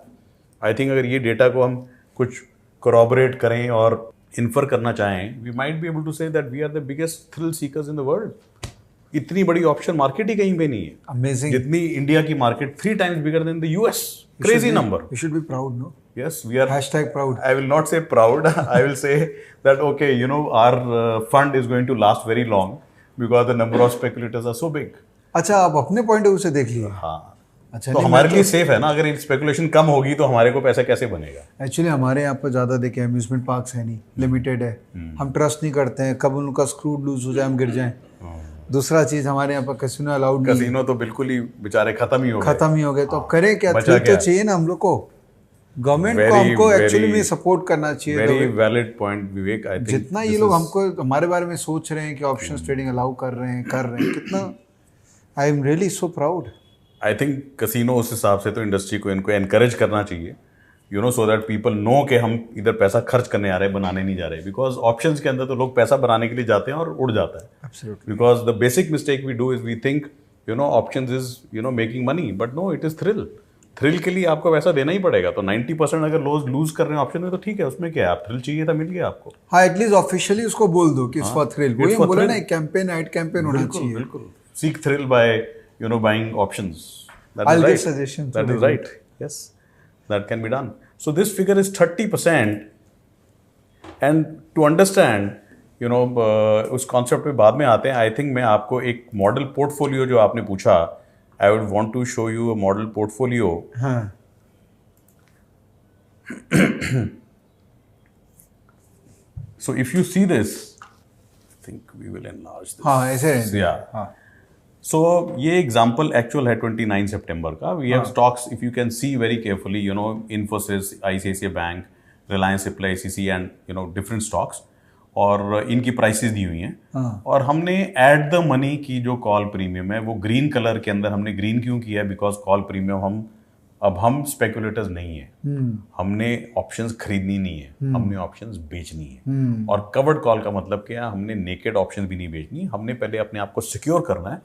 I think अगर ये डेटा को हम कुछ corroborate करें और इन्फर करना चाहें, we might be able to say that we are the biggest thrill seekers in the world. इतनी बड़ी ऑप्शन मार्केट ही कहीं पे नहीं है. अमेजिंग. जितनी इंडिया की market 3 times bigger then the US. Crazy number. You should be proud, no? Yes, we are. #proud. I will not say proud. I will say that okay, you know, our fund is going to last very long because the number of speculators are so big. अच्छा, आप अपने point of view से देख लिए. हाँ. अच्छा, तो हमारे लिए सेफ है ना. अगर स्पेकुलेशन कम होगी तो हमारे को पैसा कैसे बनेगा? एक्चुअली हमारे यहाँ पर ज़्यादा देखे अम्यूजमेंट पार्क्स है नहीं, लिमिटेड है. हम ट्रस्ट नहीं करते हैं, कब उनका स्क्रू लूज हो जाए हम गिर जाएं. दूसरा चीज हमारे यहाँ पर कैसीनो अलाउड नहीं. कैसीनो तो बिल्कुल ही बेचारे खत्म ही हो गए. तो अब करें क्या? तो चाहिए ना हम लोग को. गवर्नमेंट को हमको एक्चुअली में सपोर्ट करना चाहिए. Very valid point Vivek. I think जितना ये लोग हमको हमारे बारे में सोच रहे हैं कि ऑप्शंस ट्रेडिंग अलाउ कर रहे हैं कितना. I am really so proud. I think casino उस हिसाब से तो इंडस्ट्री को इनको एनकरेज करना चाहिए, you know, so that people know कि हम इधर पैसा खर्च करने आ रहे हैं, बनाने नहीं जा रहे. बिकॉज ऑप्शंस के अंदर तो लोग पैसा बनाने के लिए जाते हैं और उड़ जाता है. Absolutely. Because the basic mistake we do is we think, you know, options is, you know, making money, but no, it is thrill. Thrill के लिए आपको पैसा देना ही पड़ेगा. तो 90% अगर लूज कर रहे हैं ऑप्शन में तो ठीक है, उसमें क्या है, आप थ्रिल चाहिए था, मिल गया आपको. हाँ, एटलीस्ट ऑफिशियली उसको बोल दो कि इट्स फॉर थ्रिल. वही हम बोला ना, एक कैंपेन, ऐड कैंपेन होना चाहिए. बिल्कुल. Seek thrill by, you know, buying options. I'll give suggestions. That is right. Yes, that can be done. So this figure is 30%. And to understand, you know, उस concept पे बाद में आते हैं. I think मैं आपको एक model portfolio जो आपने पूछा, I would want to show you a model portfolio. हाँ. So if you see this, I think we will enlarge this. हाँ, ऐसे. Yeah. हाँ. So ये एग्जाम्पल एक्चुअल है 29 सितंबर का. We have stocks, if you can see very carefully, you know, Infosys, ICICI bank, Reliance, reply, ICC and, you know, different stocks, और इनकी prices दी हुई हैं. और हमने एट द मनी की जो कॉल प्रीमियम है वो ग्रीन कलर के अंदर, हमने ग्रीन क्यों किया? बिकॉज कॉल प्रीमियम हम स्पेकुलेटर्स नहीं है. हमने ऑप्शंस खरीदनी नहीं है, हमने ऑप्शंस बेचनी है. और कवर्ड कॉल का मतलब क्या है? हमने नेकेड ऑप्शंस भी नहीं बेचनी, हमने पहले अपने आप को सिक्योर करना है.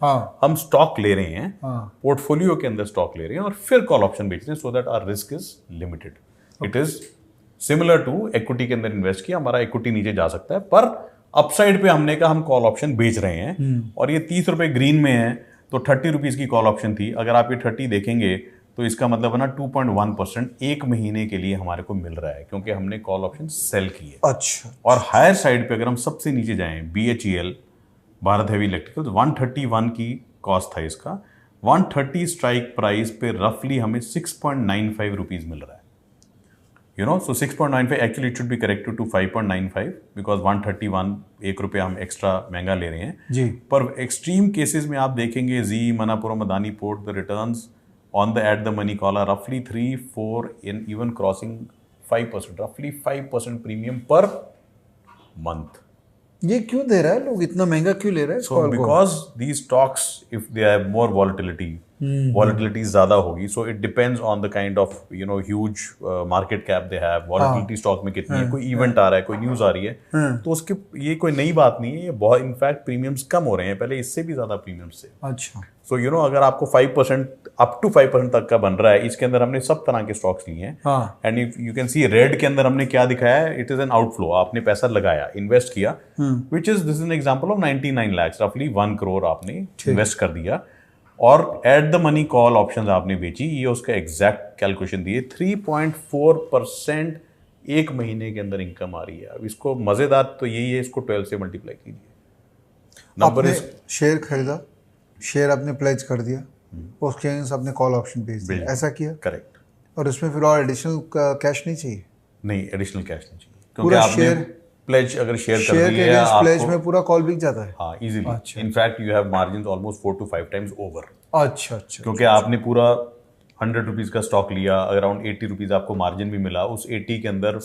हम स्टॉक ले रहे हैं, पोर्टफोलियो के अंदर स्टॉक ले रहे हैं, और फिर कॉल ऑप्शन बेच रहे हैं, so that our risk is limited. It is similar to equity के अंदर इन्वेस्ट किया, हमारा इक्विटी नीचे जा सकता है, पर अपसाइड पे हमने कहा हम कॉल ऑप्शन बेच रहे हैं. और ये 30 रुपए ग्रीन में है, तो 30 रुपीज की कॉल ऑप्शन थी. अगर आप ये 30 देखेंगे तो इसका मतलब है ना 2.1% एक महीने के लिए हमारे को मिल रहा है, क्योंकि हमने कॉल ऑप्शन सेल की है. अच्छा. और हायर साइड पे अगर हम सबसे नीचे जाएं, BHEL, भारत हेवी इलेक्ट्रिकल्स, 131 की कॉस्ट था इसका. 130 स्ट्राइक प्राइस पे रफली हमें 6.95 रुपीज मिल रहा है. You know, so 6.95 actually it should be corrected to 5.95 because 131 1 रुपये हम एक्स्ट्रा महंगा ले रहे हैं जी. पर एक्सट्रीम केसेस में आप देखेंगे जी, Manappuram, Adani port, the returns on the at the money call are roughly 3, 4 and even crossing 5%, roughly 5% premium per month. ये क्यों दे रहा है? लोग इतना महंगा क्यों ले रहे हैं? So because these stocks, if they have more volatility, volatility ज़्यादा होगी, so it depends on the kind of, you know, huge market cap they have. Volatility stock में कितनी है, कोई event आ रहा है, कोई news आ रही है, तो उसके ये कोई नई बात नहीं है. ये बहुत इनफैक्ट प्रीमियम्स कम हो रहे हैं, पहले इससे भी ज़्यादा प्रीमियम्स थे. अच्छा. सो यू नो, अगर आपको 5% अप टू 5% तक का बन रहा है, इसके अंदर हमने सब तरह के स्टॉक्स लिए हैं. And if you can C red के अंदर हमने क्या दिखाया है, इट इज एन आउटफ्लो. आपने पैसा लगाया, इन्वेस्ट किया, which is this an example of 99 lakh, रफली 1 करोड़ आपने इन्वेस्ट कर दिया, और at the money call option आपने बेची. ये उसका एग्जैक्ट कैलकुलेशन दिए, 3.4% एक महीने के अंदर इनकम आ रही है. अब इसको मजेदार तो यही है, इसको 12 से मल्टीप्लाई कीजिए. आपने शेयर खरीदा, शेयर आपने प्लेज कर दिया, उसके अगेंस्ट आपने कॉल ऑप्शन बेच दिया, ऐसा किया? करेक्ट. और उसमें फिर और एडिशनल कैश नहीं चाहिए? नहीं, एडिशनल कैश नहीं चाहिए, क्योंकि पूरा आपने शेयर प्लेज अगर शेयर कर के दिया अगेंस्ट प्लेज में पूरा कॉल बिक जाता है. हाँ, इजीली. अच्छा. In fact you have margins almost 4 to 5 times over. अच्छा. क्योंकि आपने पूरा 100 रुपीज का स्टॉक लिया, अराउंड 80 रुपीज आपको मार्जिन भी मिला, उस 80 के अंदर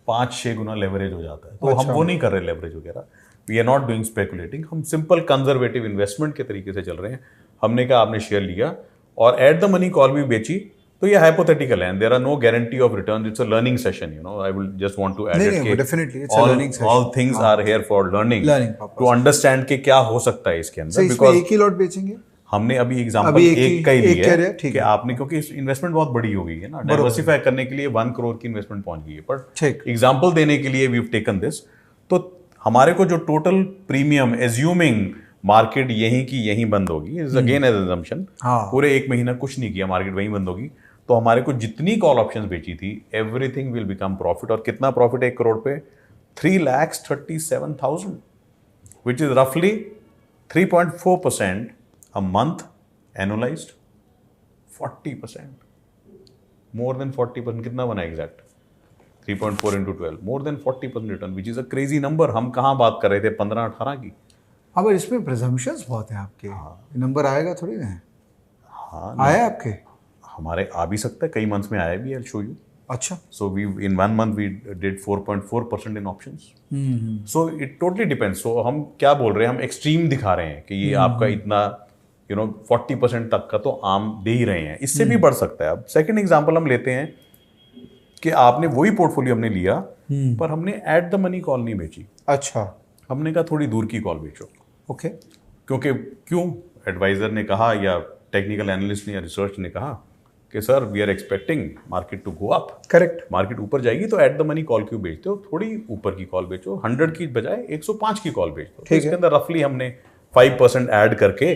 5-6 गुना लेवरेज हो जाता है. तो हम वो नहीं कर रहे लेवरेज वगैरह. We are not doing speculating, हम सिंपल कंजर्वेटिव इन्वेस्टमेंट के तरीके से चल रहे हैं. हमने कहा आपने शेयर लिया और एट द मनी कॉल भी बेची, तो ये हाइपोथेटिकल है, there are no guarantee of return, it's a learning session, you know, I will just want to add it नहीं, definitely, it's a learning session. All things are here for learning purpose. To understand कि क्या हो सकता है इसके So, अंदर, इसमें because एक ही लॉट बेचेंगे? हमने अभी एग्जांपल अभी एक का ही एक कह रहे लिया हैं, ठीक कि है। आपने, क्योंकि इन्वेस्टमेंट बहुत बड़ी हो गई है ना, डाइवर्सिफाई करने के लिए 1 करोड़ की इन्वेस्टमेंट पहुंच गई है, बट ठीक। एग्जांपल देने के लिए वी हैव टेकन दिस। तो हमारे को जो टोटल प्रीमियम, एज्यूमिंग मार्केट यहीं की यहीं बंद होगी, इज अगेन एज अजम्पशन, पूरे 1 महीना कुछ नहीं किया, मार्केट वहीं बंद होगी, तो हमारे को जितनी कॉल ऑप्शंस बेची थी एवरीथिंग विल बिकम प्रॉफिट। और कितना प्रॉफिट है 1 करोड़ पे? 3,37,000, विच इज रफली 3.4% a month annualised, 40%, more than 40%। कितना बना exact? 3.4 into 12, more than 40% return, which is a crazy number. हम कहाँ बात कर रहे थे 15-18 की? हाँ, पर इसमें प्रिजम्पशंस बहुत हैं आपके। नंबर आएगा थोड़ी ना है? हाँ, आया आपके? हमारे आ भी सकता है, कई मंथ्स में आया भी, आई शो यू। अच्छा। So we in 1 month we did 4.4% in options. So it totally depends. So हम क्या बोल रहे हैं, हम एक्सट्रीम दिखा रहे हैं कि ये आपका इतना 40% तक का तो आम दे ही रहे हैं, इससे भी बढ़ सकता है। अब सेकंड एग्जांपल हम लेते हैं कि आपने वही पोर्टफोलियो हमने लिया, पर हमने एट द मनी कॉल नहीं बेची। अच्छा। हमने कहा थोड़ी दूर की कॉल बेचो। ओके। क्योंकि क्यों, एडवाइजर ने कहा या टेक्निकल एनालिस्ट ने या रिसर्च ने कहा कि sir we are expecting market to go up. Correct. Market ऊपर जाएगी तो एट द मनी कॉल क्यों बेचते हो, थोड़ी ऊपर की कॉल बेचो, 100 की बजाय 105 की कॉल बेच दो। तो इसके अंदर रफली हमने 5% ऐड करके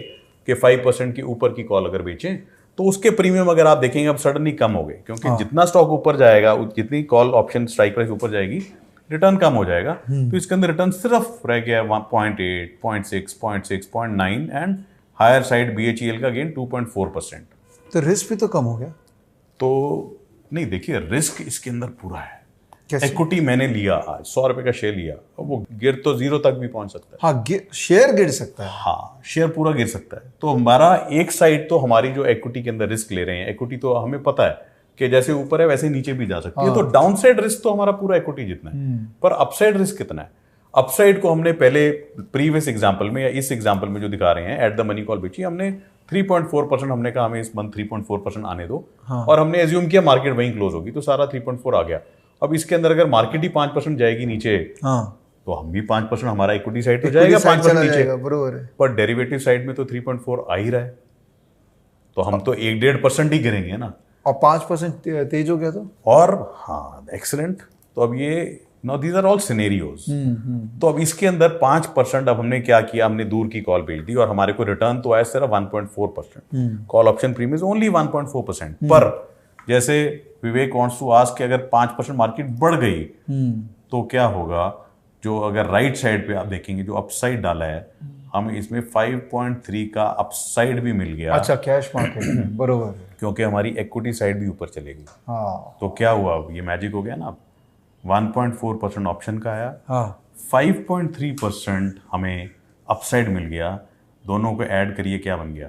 कि 5% के ऊपर की कॉल अगर बेचें तो उसके प्रीमियम अगर आप देखेंगे अब सडनली कम हो गए, क्योंकि जितना स्टॉक ऊपर जाएगा, जितनी कॉल ऑप्शन स्ट्राइक प्राइस ऊपर जाएगी, रिटर्न कम हो जाएगा। तो इसके अंदर रिटर्न सिर्फ रह गया 0.8, 0.6, 0.6, 0.9 एंड हायर साइड BHEL का गेन 2.4%। तो रिस्क भी तो कम हो गया। तो नहीं, देखिए रिस्क इसके अंदर पूरा है। कैसे? इक्विटी मैंने लिया आज 100 रुपए का शेयर लिया, अब वो गिर तो 0 तक भी पहुंच सकता है। हाँ, शेयर गिर सकता है। हाँ, शेयर पूरा गिर सकता है। तो हमारा एक साइड तो हमारी जो इक्विटी के अंदर रिस्क ले रहे हैं, इक्विटी तो हमें पता है कि जैसे ऊपर है वैसे नीचे भी जा सकती है, तो डाउन साइड रिस्क तो हमारा पूरा इक्विटी जितना है, पर अपसाइड रिस्क कितना है? अपसाइड को हमने पहले प्रीवियस एग्जाम्पल में या इस एग्जाम्पल में जो दिखा रहे हैं एट द मनी कॉल बेची, हमने 3.4%, हमने कहा हमें इस मंथ 3.4% आने दो, और हमने एज्यूम किया मार्केट वहीं क्लोज होगी, तो सारा 3.4 आ गया। अब इसके अंदर अगर मार्केट ही 5% जाएगी नीचे, तो हम भी 5%, हमारा इक्विटी साइड तो जाएगा 5% नीचे, बरोबर है। पर डेरिवेटिव साइड में तो 3.4 आ ही रहा है, तो हम तो 1-1.5% ही गिरेंगे ना। और 5% तेज हो गया तो? और हाँ, एक्सीलेंट। तो अब ये now these are all scenarios. तो अब इसके अंदर 5%, अब हमने क्या किया, हमने दूर की कॉल बेच दी और हमारे को रिटर्न तो आया सिर्फ 1.4%। Call option premium is only 1.4%। पर जैसे विवेक वांट्स टू आस्क कि अगर 5% मार्केट बढ़ गई तो क्या होगा? जो अगर राइट साइड पे आप देखेंगे जो अपसाइड डाला है, हमें इसमें 5.3 का अपसाइड भी मिल गया। अच्छा, कैश मार्केट में, बरोबर है, क्योंकि हमारी इक्विटी साइड भी ऊपर चलेगी। हाँ। तो क्या हुआ, अब ये मैजिक हो गया ना। 1.4% ऑप्शन का आया, हाँ। 5.3% हमें अपसाइड मिल गया, दोनों को ऐड करिए क्या बन गया?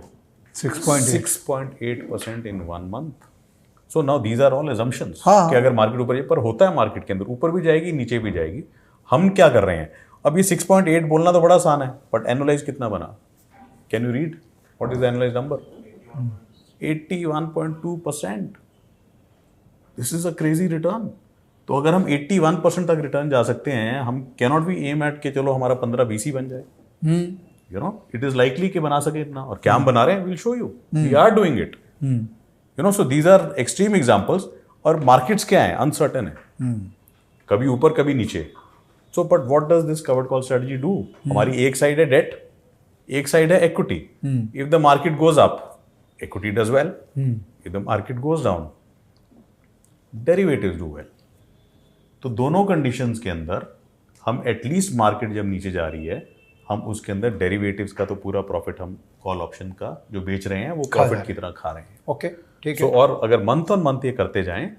6.8% in 1 month. So now these are all assumptions कि अगर मार्केट ऊपर जाए, पर होता है मार्केट के अंदर ऊपर भी जाएगी नीचे भी जाएगी। हम क्या कर रहे हैं, अब ये 6.8 बोलना तो बड़ा आसान है, बट एनुअलाइज कितना बना? Can you read what is the annualise number? 81.2%। This is a crazy return. तो अगर हम 81% तक रिटर्न जा सकते हैं, हम कैनॉट बी एम एट के चलो हमारा 15-20 ही बन जाए। You know, it is likely कि बना सके इतना, और क्या हम बना रहे हैं, will show you, we are doing it. You know, so these are extreme examples. और मार्केट्स क्या है? अनसर्टेन है, कभी ऊपर कभी नीचे। So but what does this covered call strategy do? हमारी एक साइड है डेट, एक साइड है equity. If the market goes up, equity does well, if the market goes down, derivatives do well. तो दोनों कंडीशंस के अंदर हम एटलीस्ट मार्केट जब नीचे जा रही है, हम उसके अंदर डेरिवेटिव्स का तो पूरा प्रॉफिट हम कॉल ऑप्शन का जो बेच रहे हैं वो प्रॉफिट की तरह खा रहे हैं। ओके, ठीक है। So, और अगर मंथ ऑन मंथ ये करते जाएं,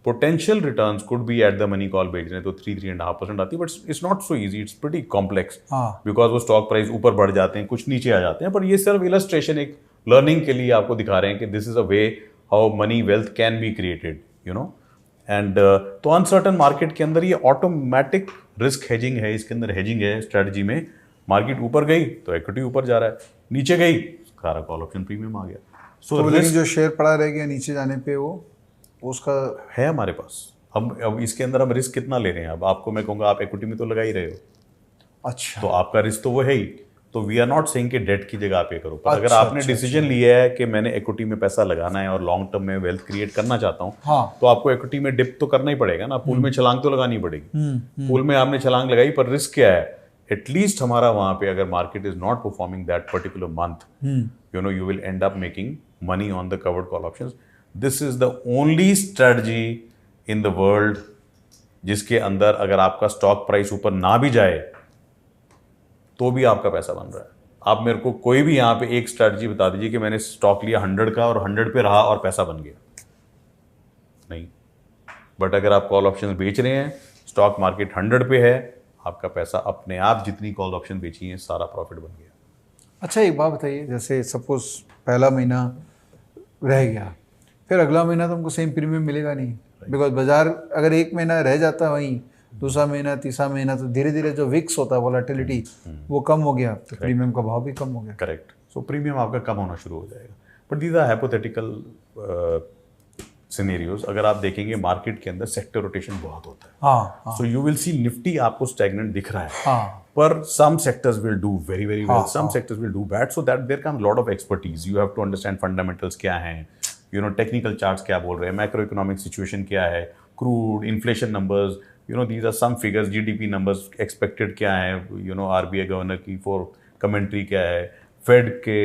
potential returns could be at the money call बेच रहे हैं तो 3-3.5% आती है, but it's not so easy, it's pretty complex, because वो स्टॉक प्राइस ऊपर बढ़ जाते हैं, कुछ नीचे आ जाते हैं। पर ये सिर्फ इलस्ट्रेशन, एक लर्निंग के लिए आपको दिखा रहे हैं कि this is a way how many wealth can be created, you know. And तो अनसर्टन मार्केट के अंदर ये ऑटोमेटिक रिस्क हेजिंग है, इसके अंदर हेजिंग है स्ट्रेटजी में। मार्केट ऊपर गई तो इक्विटी ऊपर जा रहा है, नीचे गई सारा कॉल ऑप्शन प्रीमियम आ गया। तो लेकिन जो शेयर पड़ा रह गया नीचे जाने पे वो उसका है हमारे पास। अब इसके अंदर हम रिस्क कितना ले रहे हैं? अब आपको मैं कहूँगा आप इक्विटी में तो लगा ही रहे हो, अच्छा तो आपका रिस्क तो वो है ही। तो वी आर नॉट सेइंग कि डेट की जगह आप ये करो, पर अगर अच्छा, आपने अच्छा, डिसीजन लिया है कि मैंने इक्विटी में पैसा लगाना है और लॉन्ग टर्म में वेल्थ क्रिएट करना चाहता हूँ, हाँ। तो आपको इक्विटी में डिप तो करना ही पड़ेगा ना, पूल में छलांग तो लगानी पड़ेगी। पूल में आपने छलांग लगाई, पर रिस्क क्या है? एटलीस्ट हमारा वहां पे अगर market is not performing that particular month, you will end up making money on the covered call options. This is the only strategy in the world जिसके अंदर अगर आपका स्टॉक प्राइस ऊपर ना भी जाए तो भी आपका पैसा बन रहा है। आप मेरे को कोई भी यहाँ पे एक स्ट्रैटेजी बता दीजिए कि मैंने स्टॉक लिया 100 का और 100 पे रहा और पैसा बन गया, नहीं। बट अगर आप कॉल ऑप्शन बेच रहे हैं, स्टॉक मार्केट 100 पे है, आपका पैसा अपने आप जितनी कॉल ऑप्शन बेची है सारा प्रॉफिट बन गया। अच्छा एक बात बताइए, जैसे सपोज पहला महीना रह गया, फिर अगला महीना तो हमको सेम प्रीमियम मिलेगा नहीं, बिकॉज बाजार अगर एक महीना रह जाता है वहीं, दूसरा महीना तीसरा महीना तो धीरे धीरे जो विक्स होता है वोलेटिलिटी वो कम हो गया, तो प्रीमियम का भाव भी कम हो गया। करेक्ट। सो प्रीमियम आपका कम होना शुरू हो जाएगा। But these are hypothetical scenarios. अगर आप देखेंगे मार्केट के अंदर सेक्टर रोटेशन बहुत होता है। हाँ, सो यू विल सी निफ्टी आपको स्टैग्नेंट दिख रहा है, हाँ, पर some sectors will do very very well, हाँ, some sectors will do bad, so that there comes a lot of expertise. You have to understand fundamentals क्या हैं, technical charts क्या बोल रहे हैं, macroeconomic situation क्या है, crude, inflation numbers, these are some figures, GDP numbers expected क्या है, RBI गवर्नर की for commentary क्या है, Fed के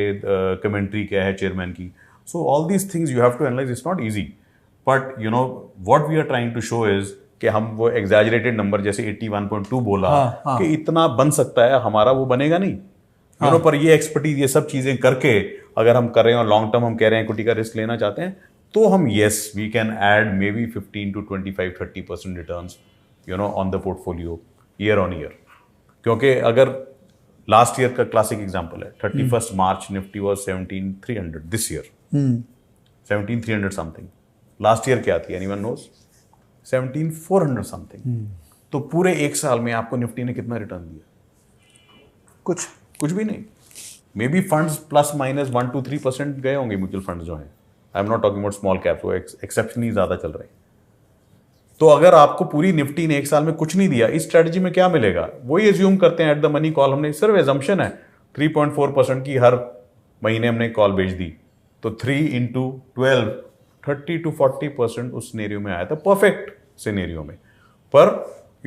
commentary क्या है chairman की. So all these things you have to analyze. It's not easy, but what we are trying to show is कि हम वो एग्जैजरेटेड नंबर जैसे 81.2 बोला, कि इतना बन सकता है, हमारा वो बनेगा नहीं। पर ये एक्सपर्टीज, ये सब चीजें करके अगर हम कर रहे हैं और लॉन्ग टर्म हम कह रहे हैं इक्विटी का रिस्क लेना चाहते हैं, तो हम yes we can add may be 15 to 25-30% returns on the portfolio year on year. क्योंकि अगर लास्ट ईयर का क्लासिक एग्जाम्पल है, 31st March Nifty was 17,300 this year, 17,300 something. Last year क्या थी, एनीवन नोज? 17,400 समथिंग। तो पूरे एक साल में आपको निफ्टी ने कितना रिटर्न दिया? कुछ भी नहीं। May be funds plus minus 1 to 3% गए होंगे, म्यूचुअल फंड्स जो हैं। I am not talking about small caps, वो एक्सेप्शनली ज्यादा चल रहे हैं। तो अगर आपको पूरी निफ्टी ने एक साल में कुछ नहीं दिया, इस स्ट्रेटजी में क्या मिलेगा? वही एज्यूम करते हैं एट द मनी कॉल, हमने सिर्फ एजम्पशन है 3.4% की हर महीने हमने कॉल बेच दी, तो 3 into 12 30 to 40% उस सिनेरियो में आया था, परफेक्ट सिनेरियो में। पर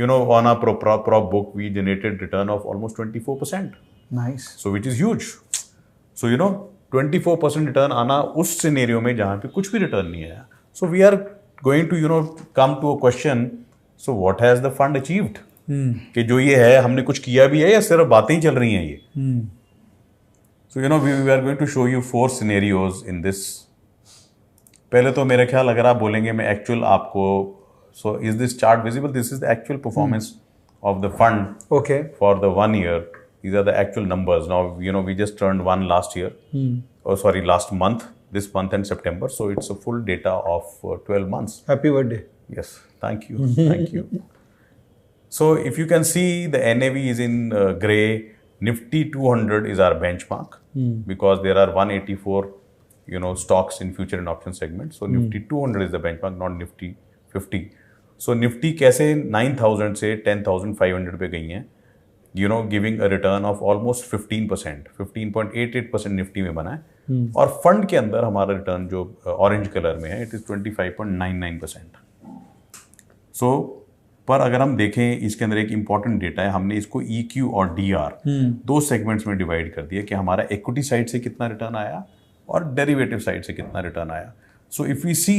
on a prop book we generated return of almost 24%. Nice. So which is huge. So 24% return आना उस सिनेरियो में जहां पे कुछ भी रिटर्न नहीं आया। So we are going to come to a question, so what has the fund achieved? कि जो ये है हमने कुछ किया भी है या सिर्फ बातें ही चल रही हैं ये? So we are going to show you 4 scenarios in this. पहले तो मेरा ख्याल अगर आप बोलेंगे मैं एक्चुअल आपको, so is this chart visible? This is the actual performance of the fund Okay. for the 1 year. These are the actual numbers. Now we just turned one last year, last month, this month and September, so it's a full data of 12 months. Happy birthday. Yes, thank you, thank you. So if you can see, the NAV is in gray. Nifty 200 is our benchmark because there are 184 stocks in future and option segment. So Nifty 200 is the benchmark, not Nifty 50. So Nifty कैसे 9,000 से 10,500 पे गई हैं, giving a return of almost 15%, 15.88% Nifty में बना है। और fund के अंदर हमारा रिटर्न जो ऑरेंज कलर में है, इट इज 25.99%। सो पर अगर हम देखें इसके अंदर एक इंपॉर्टेंट डेटा है, हमने इसको EQ और DR 2 सेगमेंट्स में डिवाइड कर दिया कि हमारा इक्विटी साइड से कितना रिटर्न आया और डेरिवेटिव साइड से कितना रिटर्न आया। So if we see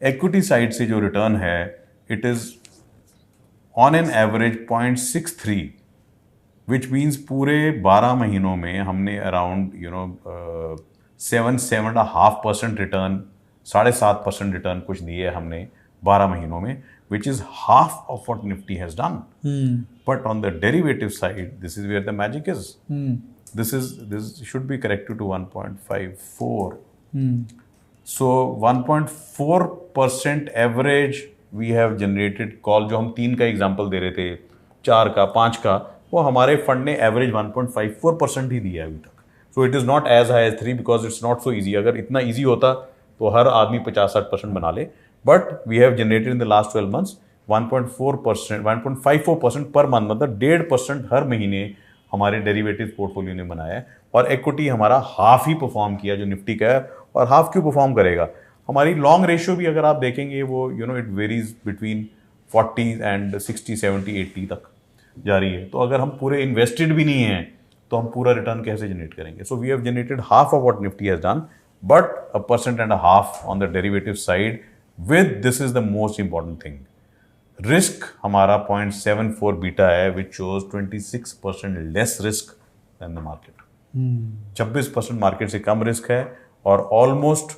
equity side से जो रिटर्न है, it is on an average 0.63, which means पूरे 12 महीनों में हमने अराउंड 7.5% रिटर्न, 7.5% रिटर्न कुछ दिए हमने 12 महीनों में, which is half of what Nifty has done. But on the derivative side, this is where the magic is. This should be corrected to 1.54. So 1.4% average we have generated call, जो हम 3 का example दे रहे थे, 4 का, 5 का, वो हमारे fund ने एवरेज 1.54% ही दिया अभी तक। So it is not as high as 3 because it's not so easy. अगर इतना ईजी होता तो हर आदमी 50-60% बना ले. But we have generated in the last 12 months 1.4%, 1.54% per month, मतलब 1.5% हर महीने हमारे डेरिवेटिव पोर्टफोलियो ने बनाया है. और इक्विटी हमारा हाफ ही परफॉर्म किया जो निफ्टी का है. और हाफ क्यों परफॉर्म करेगा? हमारी लॉन्ग रेशियो भी अगर आप देखेंगे वो इट वेरीज बिटवीन 40 एंड 60, 70, 80 तक जा रही है. तो अगर हम पूरे इन्वेस्टेड भी नहीं हैं तो हम पूरा रिटर्न कैसे जनरेट करेंगे? So we have generated half of what Nifty has done, but 1.5% on the derivative side. With this is the most important thing, risk हमारा 0.74 बीटा है, which shows 26% less risk than the market. 26% market से कम risk है और almost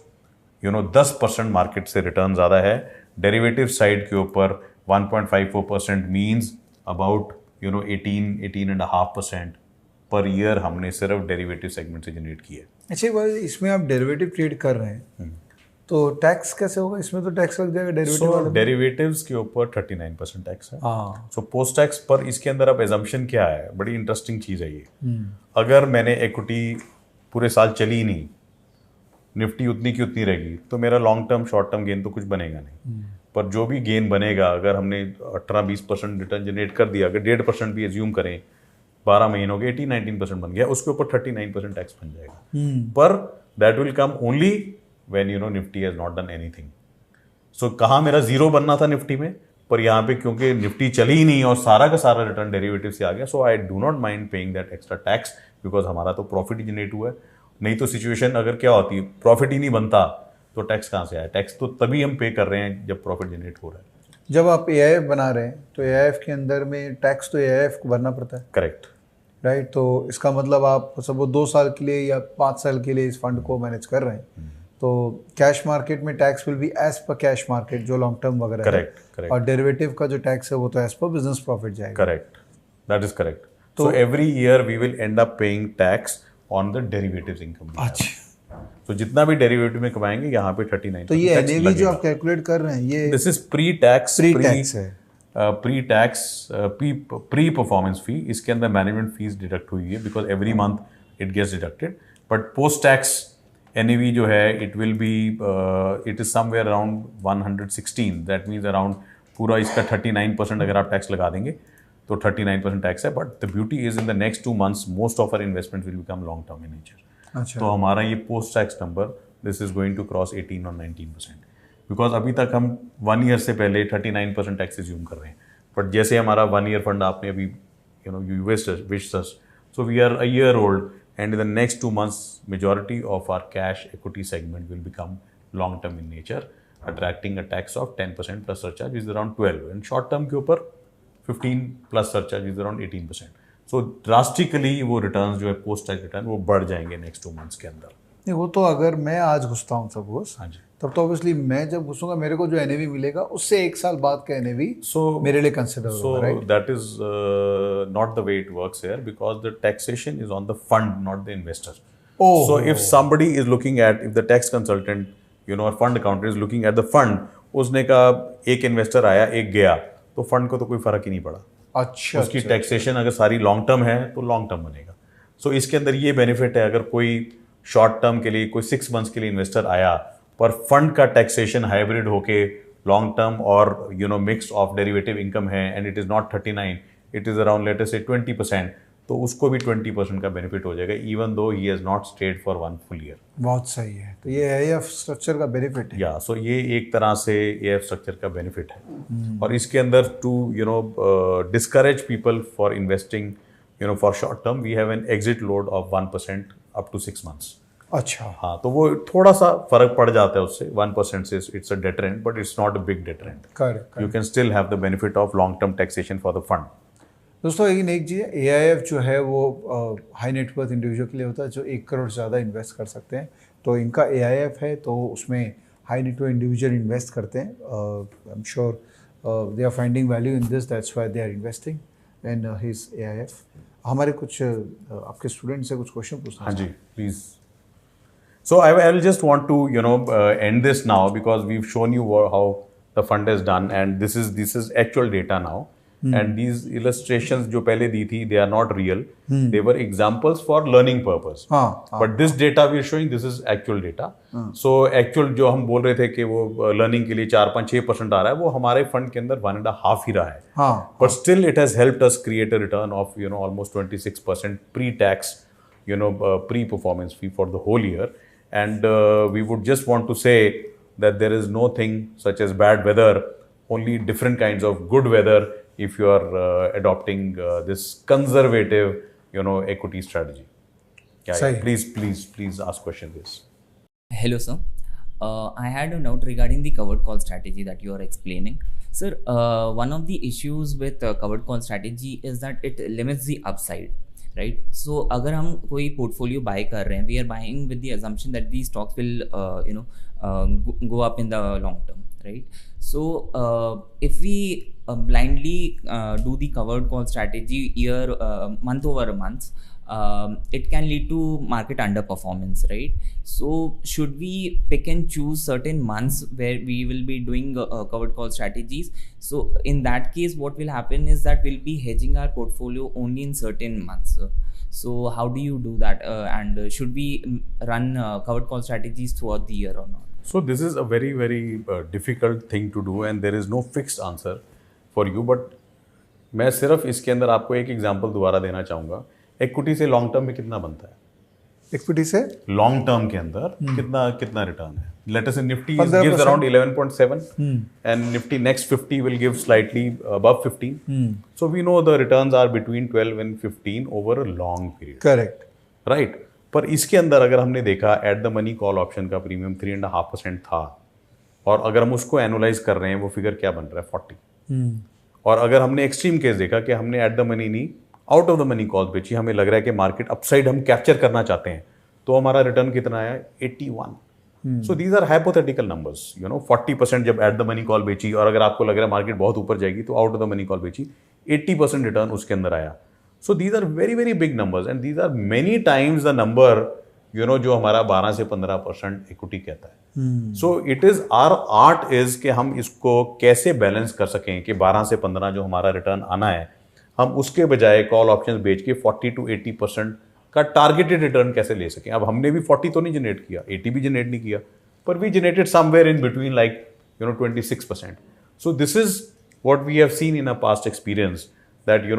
10% market से return ज़्यादा है. Derivative side के ऊपर 1.54% मीन्स अबाउट 18.5% पर ईयर हमने सिर्फ डेरिवेटिव सेगमेंट से जनरेट किया है. अच्छा भाई, इसमें आप डेरिवेटिव ट्रेड कर रहे हैं तो टैक्स कैसे होगा? इसमें तो टैक्स लग जाएगा डेरिवेटिव वाले में. डेरिवेटिव्स के ऊपर 39% टैक्स है. हाँ. सो पोस्ट टैक्स पर इसके अंदर अब एजम्पशन क्या है? बड़ी इंटरेस्टिंग चीज़ है ये. अगर मैंने इक्विटी पूरे साल चली ही नहीं, निफ्टी उतनी की उतनी रहेगी, तो मेरा long term short term gain तो कुछ बनेगा नहीं. पर जो भी गेन बनेगा, अगर हमने 18-20% रिटर्न जनरेट कर दिया, अगर 1.5% भी एज्यूम करें, 12 महीनों के 18-19% बन गया, उसके ऊपर 39% टैक्स बन जाएगा. पर that will come only when Nifty has not done anything. So कहाँ मेरा जीरो बनना था निफ्टी में, पर यहाँ पे क्योंकि निफ्टी चली ही नहीं और सारा का सारा रिटर्न डेरिवेटिव से आ गया, so I do not mind paying that extra tax because हमारा तो प्रॉफिट ही जनरेट हुआ है. नहीं तो सिचुएशन अगर क्या होती है, प्रॉफिट ही नहीं बनता तो टैक्स कहाँ से आया? टैक्स तो तभी हम पे कर रहे हैं जब प्रॉफिट जनरेट हो रहा है. जब आप एआईएफ बना रहे हैं तो एआईएफ के अंदर में टैक्स तो एआईएफ को भरना पड़ता है, करेक्ट, राइट? तो इसका मतलब आप सब 2 साल के लिए या 5 साल के लिए इस फंड को मैनेज कर रहे हैं, तो कैश मार्केट में tax will be as per cash market जो लॉन्ग टर्म वगैरह है. करेक्ट. और डेरिवेटिव का जो टैक्स है वो तो एज पर बिजनेस प्रॉफिट जाएगा. Correct, that is correct. So every year we will end up paying tax on the derivatives income. अच्छा. तो जितना भी डेरिवेटिव में कमाएंगे यहाँ पे 39%. तो ये एनएवी जो आप कैलकुलेट कर रहे हैं ये दिस इज प्री टैक्स है. Pre tax pre performance fee. इसके अंदर मैनेजमेंट फीस डिडक्ट हुई है because every month it gets deducted. But post tax NAV जो है it will be it is somewhere around 116. That means around पूरा इसका 39% अगर आप टैक्स लगा देंगे तो 39% टैक्स है. But the beauty is in the next 2 months most of our investment will become long term in nature. अच्छा. तो हमारा ये post tax number this is going to cross 18 और 19%. बिकॉज अभी तक हम 1 ईयर से पहले 39% टैक्स एज्यूम कर रहे हैं. बट जैसे हमारा 1 ईयर फंड आपने अभी you wished us, so we are a year old and in the next 2 months majority of our cash equity segment will become long term in nature, attracting a tax of 10% plus surcharge is around 12, and short term के ऊपर 15 plus surcharge is around 18%. so drastically वो returns जो है post tax return वो बढ़ जाएंगे next 2 months के अंदर. नहीं, वो तो अगर मैं आज घुसता हूँ सपोज, हाँ जी, तब तो ऑब्वियसली मैं जब घुसूंगा मेरे को जो एनएवी मिलेगा उससे 1 साल बाद का एनएवी मेरे लिए कंसिडर होगा, right? that is not the way it works here because the taxation is on the fund, not the investor. So if somebody is looking at, if the tax consultant or fund accountant is looking at the fund, उसने कहा एक investor आया एक गया, तो fund को तो कोई फर्क ही नहीं पड़ा. अच्छा. उसकी टैक्सेशन अगर सारी लॉन्ग टर्म है तो लॉन्ग टर्म बनेगा. सो इसके अंदर ये बेनिफिट है, अगर कोई शॉर्ट टर्म के लिए कोई 6 months के लिए इन्वेस्टर आया पर फंड का टैक्सेशन हाइब्रिड होके लॉन्ग टर्म और मिक्स ऑफ डेरिवेटिव इनकम है and it is not 39, it is around late us से 20%, तो उसको भी 20% का बेनिफिट हो जाएगा even though he has not state for 1 full year. बहुत सही है. तो ये एआईएफ स्ट्रक्चर का बेनिफिट है. या सो ये एक तरह से एआईएफ स्ट्रक्चर का बेनिफिट है. और इसके अंदर to discourage people for investing for short term we have an exit load of 1% up to 6 months. अच्छा. हाँ, तो वो थोड़ा सा फर्क पड़ जाता है उससे. 1% से it's a deterrent but it's not a big deterrent. Correct. You can still have the benefit of long term taxation for the fund. दोस्तों लेकिन एक चीज़, एआईएफ जो है वो हाई नेटवर्थ इंडिविजुअल के लिए होता है जो 1 करोड़ से ज़्यादा इन्वेस्ट कर सकते हैं. तो इनका एआईएफ है तो उसमें हाई नेटवर्थ इंडिविजुअल इन्वेस्ट करते हैं. I am sure they are finding value in this, that's why they are investing in his AIF. हमारे कुछ आपके स्टूडेंट से कुछ क्वेश्चन पूछना. हाँ जी, please. So I will just want to end this now because we've shown you how the fund is done and this is actual data now. And these illustrations जो पहले दी थी they are not real, they were examples for learning purpose, but this data we are showing this is actual data. So actual जो हम बोल रहे थे कि वो लर्निंग के लिए 4-5-6% आ रहा है, वो हमारे फंड के अंदर 1.5 ही रहा है, but still it has helped us create a return of almost 26% pre tax pre performance fee for the whole year. And we would just want to say that there is no thing such as bad weather, only different kinds of good weather if you are adopting this conservative equity strategy. Please ask question this. Hello sir, I had a note regarding the covered call strategy that you are explaining. Sir, one of the issues with covered call strategy is that it limits the upside. Right. So अगर हम कोई portfolio buy कर रहे हैं, we are buying with the assumption that the stocks will go up in the long term, right. So if we blindly do the covered call strategy month over month, it can lead to market underperformance, right? So should we pick and choose certain months where we will be doing covered call strategies? So in that case what will happen is that we'll be hedging our portfolio only in certain months. So how do you do that, and should we run covered call strategies throughout the year or not? So this is a very difficult thing to do and there is no fixed answer for you, but मैं सिर्फ इसके अंदर आपको एक example दोबारा देना चाहूँगा. Equity से लॉन्ग टर्म में कितना बनता है? इक्विटी से लॉन्ग टर्म के अंदर कितना रिटर्न है? लेट अस से Nifty gives around 11.7 and nifty next 50 will give slightly above 15. So we know the returns are between 12 and 15 over a long period. Correct. Right. पर इसके अंदर अगर हमने देखा at the money call option का premium 3.5% था, और अगर हम उसको एनुलाइज कर रहे हैं वो फिगर क्या बन रहा है? 40. और अगर हमने एक्सट्रीम केस देखा कि हमने एट द मनी नहीं out of the money call बेची, हमें लग रहा है कि मार्केट अपसाइड हम कैप्चर करना चाहते हैं, तो हमारा रिटर्न कितना आया? 81. So these are hypothetical numbers. 40% जब एट द मनी कॉल बेची, और अगर आपको लग रहा है मार्केट बहुत ऊपर जाएगी तो out of the money call बेची, 80% रिटर्न उसके अंदर आया. So these are very big numbers and these are many times the number जो हमारा 12 से 15% इक्विटी कहता है. So it is our art is कि हम इसको कैसे बैलेंस कर सकें कि 12 से 15 जो हमारा रिटर्न आना है, हम उसके बजाय कॉल ऑप्शंस बेच के 40 to 80% का टारगेटेड रिटर्न कैसे ले सकें. अब हमने भी 40 तो नहीं जनरेट किया, 80 भी जनरेट नहीं किया, पर we generated somewhere in between like 26%. So this is what we have seen in a past experience that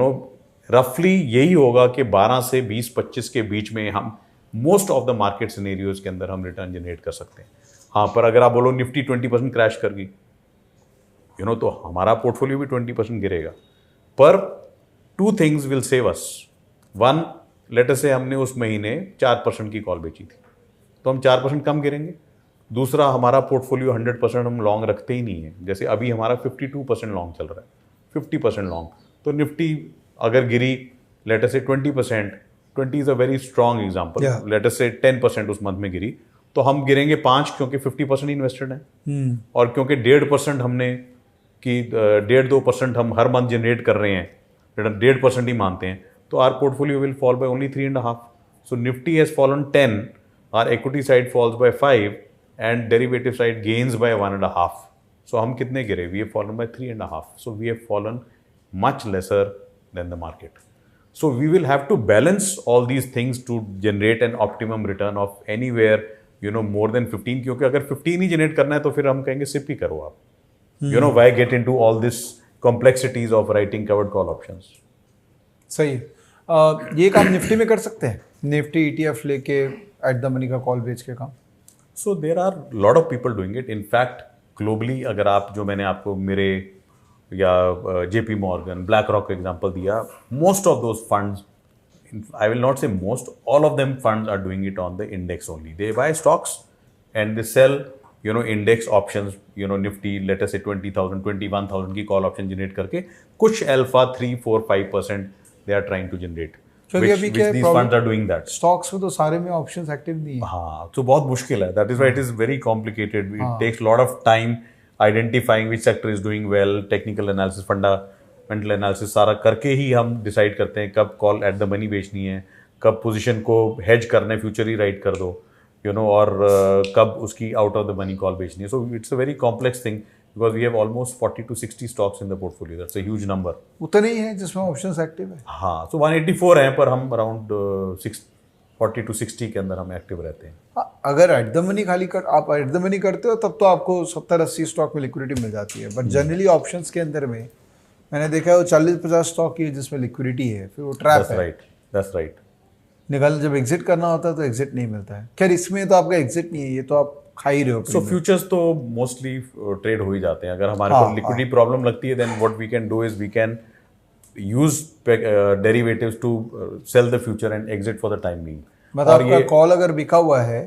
रफली यही होगा कि 12 से 20-25 के बीच में हम most of the market scenarios के अंदर हम रिटर्न जनरेट कर सकते हैं. हाँ, पर अगर आप बोलो निफ्टी 20% क्रैश कर गई तो हमारा पोर्टफोलियो भी 20% गिरेगा. पर 2 things will save us. 1, late us से हमने उस महीने 4% की कॉल बेची थी, तो हम 4% कम गिरेंगे. दूसरा, हमारा पोर्टफोलियो 100% हम लॉन्ग रखते ही नहीं है. जैसे अभी हमारा 52% लॉन्ग चल रहा है, 50% लॉन्ग, तो निफ्टी अगर गिरी लेट अस से 20%, 20 is a very strong example, late us से 10% उस मंथ में गिरी, तो हम गिरेंगे 5 क्योंकि 50% इन्वेस्टेड है, और क्योंकि 1.5% हमने कि 1.5-2% हम हर मंथ जनरेट कर रहे हैं, 1.5% ही मानते हैं, तो our portfolio will fall by only 3.5. So Nifty has fallen 10, our equity side falls by 5 and derivative side gains by 1.5. सो हम कितने गिरे? We have fallen by 3.5. So we have fallen much lesser than the market. So we will have to balance all these things to generate an optimum return of anywhere, more than 15. क्योंकि अगर 15 ही generate करना है तो फिर हम कहेंगे SIP ही करो आप. Why get into all this complexities of writing covered call options? सही. ये काम निफ्टी में कर सकते हैं, निफ्टी ETF लेके एट द मनी का कॉल बेच के काम. So there are lot of people doing it. In fact, globally अगर आप जो मैंने आपको मेरे या JP Morgan, BlackRock एग्जाम्पल दिया, most of those funds, I will not say most, all of them funds are doing it on the index only. They buy stocks and they sell index options, Nifty let us say 20,000 21,000 की call option generate करके कुछ alpha 3-4-5% they are trying to generate. these funds are doing that. Stocks में तो सारे में options active नहीं है. हाँ, तो बहुत मुश्किल है. That is why it is very complicated. It takes lot of time identifying which sector is doing well, technical analysis, fundamental analysis सारा करके ही हम डिसाइड करते हैं कब कॉल एट द मनी बेचनी है, कब पोजीशन को हेज करना है, फ्यूचर ही राइट कर दो, और कब उसकी out of the money call बेचनी है. So it's a very complex thing because we have almost 40 to 60 stocks in the portfolio. That's a huge number. उतने ही हैं जिसमें ऑप्शंस एक्टिव है। हाँ, so 184 हैं, पर हम अराउंड 40 to 60 के अंदर हम एक्टिव रहते हैं। अगर एट द मनी आप एट द मनी करते हो तब तो आपको 70-80 स्टॉक में लिक्विडिटी मिल जाती है, बट जनरली ऑप्शंस के अंदर में मैंने देखा है वो 40-50 स्टॉक ही है जिसमें लिक्विडिटी है, फिर वो ट्रैप है। That's right. निकाल जब एग्जिट करना होता है तो एग्जिट नहीं मिलता है। खैर इसमें तो आपका एग्जिट नहीं है, ये तो आप खा ही रहे हो। सो फ्यूचर्स तो मोस्टली ट्रेड हो ही जाते हैं। अगर हमारे को लिक्विडिटी प्रॉब्लम लगती है, then what we can do is we can use derivatives to sell the future and exit for the time being. मतलब आपका कॉल अगर बिका हुआ है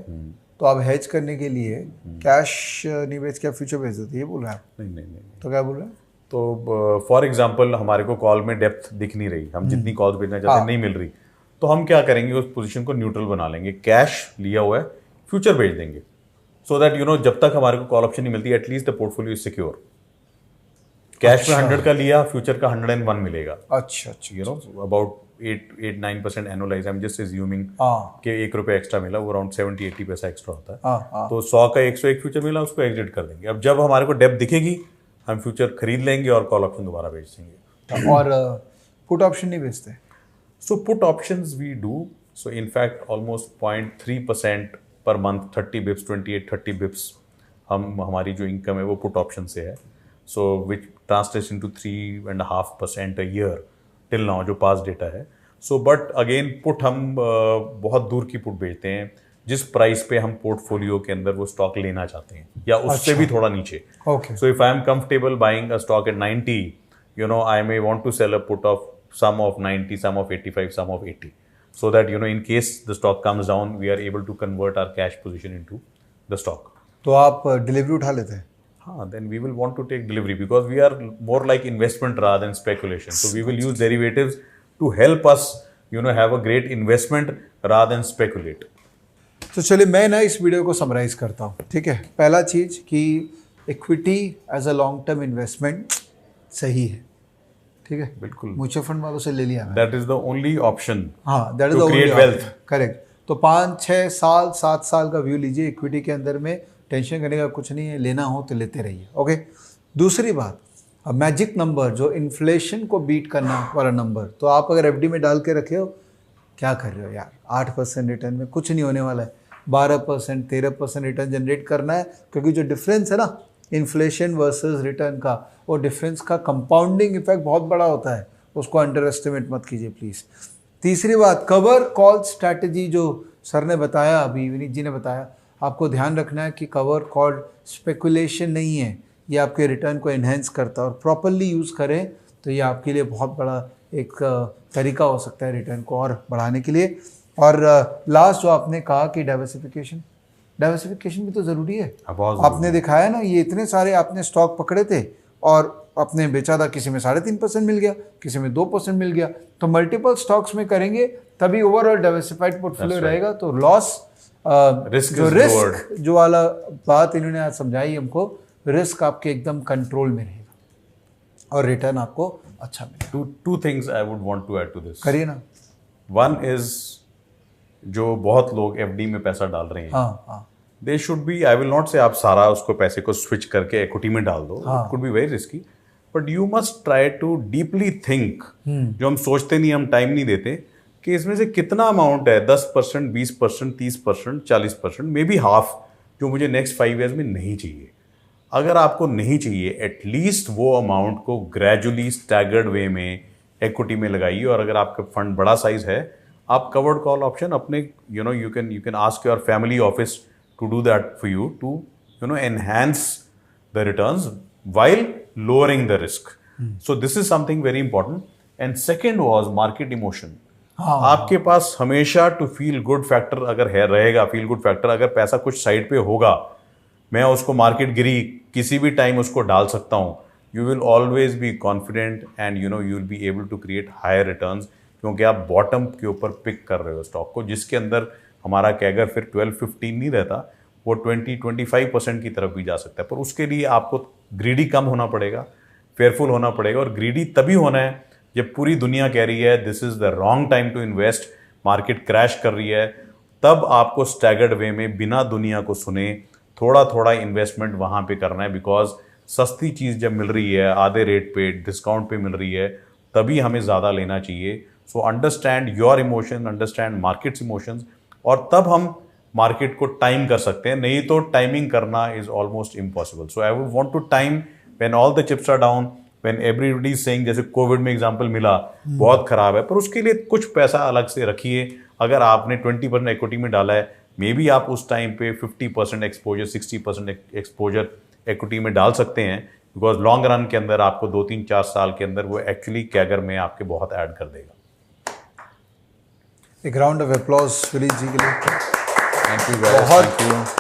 तो आप हेज करने के लिए कैश नहीं बेच के फ्यूचर बेच देते, ये बोल रहे हैं आप? नहीं, तो क्या बोल रहे हैं? तो फॉर एग्जांपल हमारे को कॉल में डेप्थ दिख नहीं रही, हम जितनी कॉल्स भेजना चाहते हैं नहीं मिल रही, तो हम क्या करेंगे, उस पोजीशन को न्यूट्रल बना लेंगे, कैश लिया हुआ है फ्यूचर बेच देंगे, सो दैट जब तक हमारे को कॉल ऑप्शन नहीं मिलती at least the portfolio is secure. Cash में 100 का लिया, फ्यूचर का 101 मिलेगा। अच्छा, about 8-9% annualise, I am just assuming कि ₹1 एक्स्ट्रा मिला, वो अराउंड 70-80 पैसा एक्स्ट्रा होता है। तो 100 का 101 फ्यूचर मिला, उसको एग्जिट कर देंगे। अब जब हमारे को डेप्थ दिखेगी हम फ्यूचर खरीद लेंगे और कॉल ऑप्शन दोबारा बेच देंगे। और पुट ऑप्शन नहीं बेचते? So put options we do. So in fact almost 0.3% per month, 30 bips, 28-30 bips हमारी जो इनकम है वो पुट ऑप्शन से है। So which translates into 3.5% a year till now जो पास डेटा है। So but again पुट हम बहुत दूर की पुट बेचते हैं जिस प्राइस पे हम पोर्टफोलियो के अंदर वो स्टॉक लेना चाहते हैं, या उससे भी थोड़ा नीचे। Okay. So if I am comfortable buying a stock at 90, I may want to sell a put of some of 90, some of 85, some of 80, so that in case the stock comes down we are able to convert our cash position into the stock. तो आप delivery उठा लेते हैं? हाँ, then we will want to take delivery because we are more like investment rather than speculation. So we will use derivatives to help us have a great investment rather than speculate. तो चलिए मैं ना इस video को summarise करता हूँ, ठीक है। पहला चीज कि equity as a long term investment सही है, ठीक है, बिल्कुल। म्यूचुअल फंड वालों से ले लिया that is the only option. हाँ, that is the only wealth, correct. तो 5-6 साल 7 साल का व्यू लीजिए इक्विटी के अंदर में, टेंशन करने का कुछ नहीं है, लेना हो तो लेते रहिए। ओके, दूसरी बात, मैजिक नंबर जो इन्फ्लेशन को बीट करना वाला नंबर, तो आप अगर एफडी में डाल के रखे हो, क्या कर रहे हो यार, 8% रिटर्न में कुछ नहीं होने वाला है। 12% 13% रिटर्न जनरेट करना है, क्योंकि जो डिफरेंस है ना इन्फ्लेशन वर्सेस रिटर्न का, वो डिफरेंस का कंपाउंडिंग इफेक्ट बहुत बड़ा होता है, उसको अंडर एस्टिमेट मत कीजिए प्लीज़। तीसरी बात, कवर कॉल स्ट्रैटेजी जो सर ने बताया, अभी विनीत जी ने बताया, आपको ध्यान रखना है कि कवर कॉल स्पेकुलेशन नहीं है, ये आपके रिटर्न को एनहेंस करता है, और प्रॉपरली यूज़ करें तो ये आपके लिए बहुत बड़ा एक तरीका हो सकता है रिटर्न को और बढ़ाने के लिए। और लास्ट जो आपने कहा कि डाइवर्सिफिकेशन भी तो ज़रूरी है। आपने दिखाया ना, ये इतने सारे आपने स्टॉक पकड़े थे और आपने बेचा था, किसी में 3.5% मिल गया, किसी में 2% मिल गया, तो मल्टीपल स्टॉक्स में करेंगे तभी ओवरऑल डाइवर्सिफाइड पोर्टफोलियो रहेगा। तो लॉस रिस्क जो वाला बात इन्होंने आज समझाई हमको, रिस्क आपके एकदम कंट्रोल में रहेगा और रिटर्न आपको अच्छा मिलेगा। Two things I would want to add to this. करिए ना। वन इज, जो बहुत लोग एफडी में पैसा डाल रहे हैं, हाँ, they should be, I will not से आप सारा उसको पैसे को स्विच करके इक्विटी में डाल दो, it could be very risky, but you must try to deeply think, जो हम सोचते नहीं, हम टाइम नहीं देते, कि इसमें से कितना अमाउंट है, 10%, 20%, 30%, 40%, मे बी हाफ, जो मुझे नेक्स्ट 5 ईयर्स में नहीं चाहिए। अगर आपको नहीं चाहिए, एटलीस्ट वो अमाउंट को ग्रेजुअली स्टैगर्ड वे में इक्विटी में लगाइए। और अगर आपका फंड बड़ा साइज है, आप कवर्ड कॉल ऑप्शन अपने you can ask your family office to do that for you to enhance the returns while lowering the risk. So this is something very important. And second was market emotion. आपके पास हमेशा to feel good factor अगर है, रहेगा feel good factor, अगर पैसा कुछ side पे होगा, मैं उसको मार्केट गिरी किसी भी टाइम उसको डाल सकता हूँ, you will always be confident and you will be able to create higher returns, क्योंकि आप बॉटम के ऊपर पिक कर रहे हो स्टॉक को, जिसके अंदर हमारा कैगर फिर 12-15 नहीं रहता, वो 20-25% की तरफ भी जा सकता है। पर उसके लिए आपको ग्रीडी कम होना पड़ेगा, फेयरफुल होना पड़ेगा, और ग्रीडी तभी होना है जब पूरी दुनिया कह रही है this is the wrong time to invest, market crash कर रही है, तब आपको स्टैगर्ड वे में बिना दुनिया को सुने थोड़ा थोड़ा इन्वेस्टमेंट वहाँ पे करना है, बिकॉज सस्ती चीज़ जब मिल रही है, आधे रेट पे, डिस्काउंट पे मिल रही है, तभी हमें ज़्यादा लेना चाहिए. So understand your emotion, understand markets emotions, और तब हम मार्केट को टाइम कर सकते हैं. नहीं तो टाइमिंग करना is almost impossible. So I would want to time when all the chips are down, when everybody is saying, जैसे कोविड में एग्जांपल मिला बहुत खराब है, पर उसके लिए कुछ पैसा अलग से रखिए. अगर आपने 20% इक्विटी में डाला है, मे बी आप उस टाइम पे 50% एक्सपोजर, 60% एक्सपोजर इक्विटी में डाल सकते हैं, बिकॉज लॉन्ग रन के अंदर आपको 2-3-4 साल के अंदर वो एक्चुअली कैगर में आपके बहुत ऐड कर देगा. एक राउंड ऑफ अप्लॉज विनीत जी के लिए. Thank you guys. बहुत.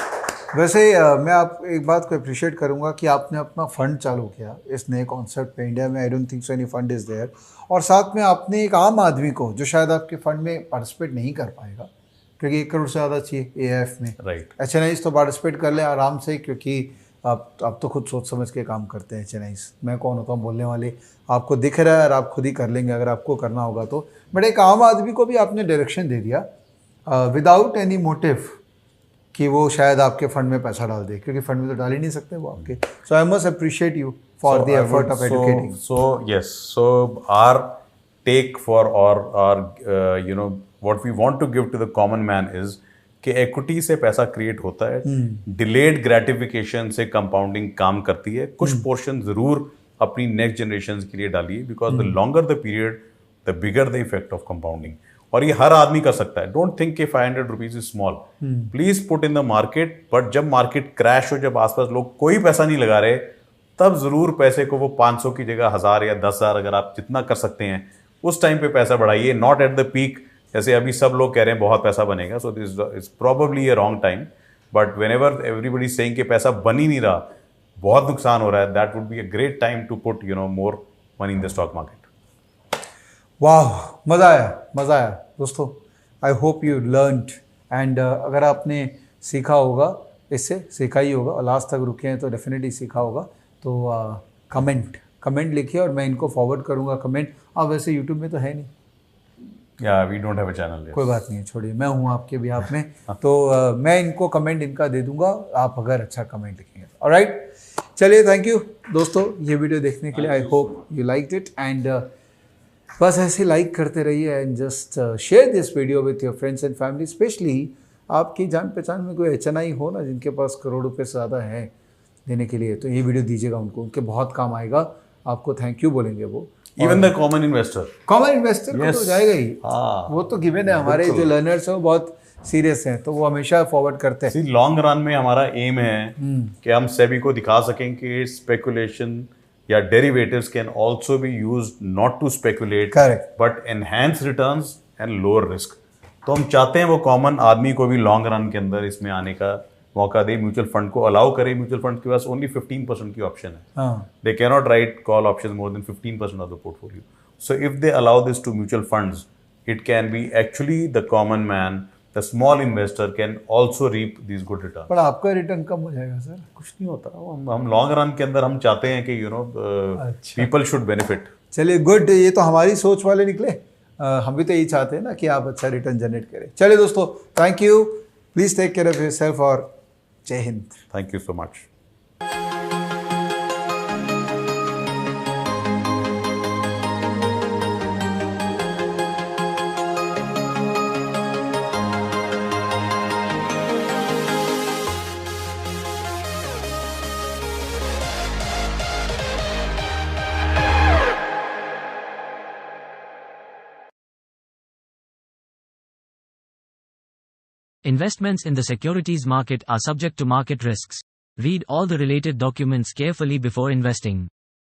वैसे मैं आप एक बात को अप्रिशिएट करूंगा कि आपने अपना फंड चालू किया इस नए कॉन्सेप्ट पे. इंडिया में I don't think so any fund is there. और साथ में आपने एक आम आदमी को जो शायद आपके फंड में पार्टिसिपेट नहीं कर पाएगा, क्योंकि 1 करोड़ से ज़्यादा चाहिए एएफ में, राइट, HNIs तो पार्टिसिपेट कर ले आराम से, क्योंकि आप तो खुद सोच समझ के काम करते हैं. HNIs मैं कौन होता हूँ बोलने वाले, आपको दिख रहा है और आप खुद ही कर लेंगे अगर आपको करना होगा तो. बट एक आम आदमी को भी आपने डायरेक्शन दे दिया विदाउट एनी मोटिव कि वो शायद आपके फंड में पैसा डाल दे, क्योंकि फंड में तो डाल ही नहीं सकते वो आपके. So I must appreciate you for the effort of educating. So yes, so our take for or you know what we want to give to the common man is कि equity से पैसा create होता है, delayed gratification से compounding काम करती है. कुछ portion जरूर अपनी next generations के लिए डालिए, because the longer the period, the bigger the effect of compounding. और ये हर आदमी कर सकता है. डोंट थिंक कि 500 rupees is small. Please put in the market. But जब मार्केट क्रैश हो, जब आसपास लोग कोई पैसा नहीं लगा रहे, तब जरूर पैसे को वो 500 की जगह 1000 या 10,000, अगर आप जितना कर सकते हैं उस टाइम पे पैसा बढ़ाइए. नॉट एट द पीक, जैसे अभी सब लोग कह रहे हैं बहुत पैसा बनेगा. So this is probably A wrong time. But when ever everybody saying कि पैसा बन ही नहीं रहा, बहुत नुकसान हो रहा है, that would be a great time to put more money in the stock market. वाह, मज़ा आया दोस्तों. I hope you learned. And अगर आपने सीखा होगा, इससे सीखा ही होगा, और लास्ट तक रुके हैं तो डेफिनेटली सीखा होगा. तो कमेंट लिखिए और मैं इनको फॉरवर्ड करूंगा कमेंट. आप वैसे यूट्यूब में तो है नहीं, या we don't have a channel. कोई बात नहीं है, छोड़िए, मैं हूँ आपके बिहाफ में. तो मैं इनको कमेंट इनका दे दूंगा, आप अगर अच्छा कमेंट लिखेंगे. ऑलराइट, चलिए, थैंक यू दोस्तों ये वीडियो देखने के लिए. आई hope you liked it. And बस ऐसे लाइक करते रहिए and just share this video with your friends and family. Specially आपकी जान पहचान में कोई HNI हो ना, जिनके पास करोड़ रुपए से ज़्यादा है देने के लिए, तो ये वीडियो दीजिएगा उनको, उनके बहुत काम आएगा. आपको थैंक यू बोलेंगे वो. इवन द कॉमन इन्वेस्टर को तो जाएगा ही. वो तो गिवन है. हमारे जो लर्नर्स हैं वो बहुत सीरियस हैं, तो वो हमेशा फॉरवर्ड करते हैं. लॉन्ग रन में हमारा एम है कि हम सेबी को दिखा सकें कि स्पेकुलेशन या derivatives can also be used not to speculate, but enhance returns and lower risk. तो हम चाहते हैं वो कॉमन आदमी को भी लॉन्ग रन के अंदर इसमें आने का मौका दे, म्यूचुअल फंड को अलाउ करे. म्यूचुअल फंड के पास ओनली 15% की ऑप्शन है. They can not write call option more than 15% of the portfolio. So if they allow this to mutual funds, it can be actually the common man, the small investor can also reap these good returns. पर आपका return कम हो जाएगा sir. कुछ नहीं होता. हम long run के अंदर हम चाहते हैं कि people should benefit. चलिए, गुड. ये तो हमारी सोच वाले निकले. हम भी तो यही चाहते हैं ना कि आप अच्छा रिटर्न जनरेट करें. चलिए दोस्तों, thank you. Please take care of yourself और जय हिंद. Thank you so much. Investments in the securities market are subject to market risks. Read all the related documents carefully before investing.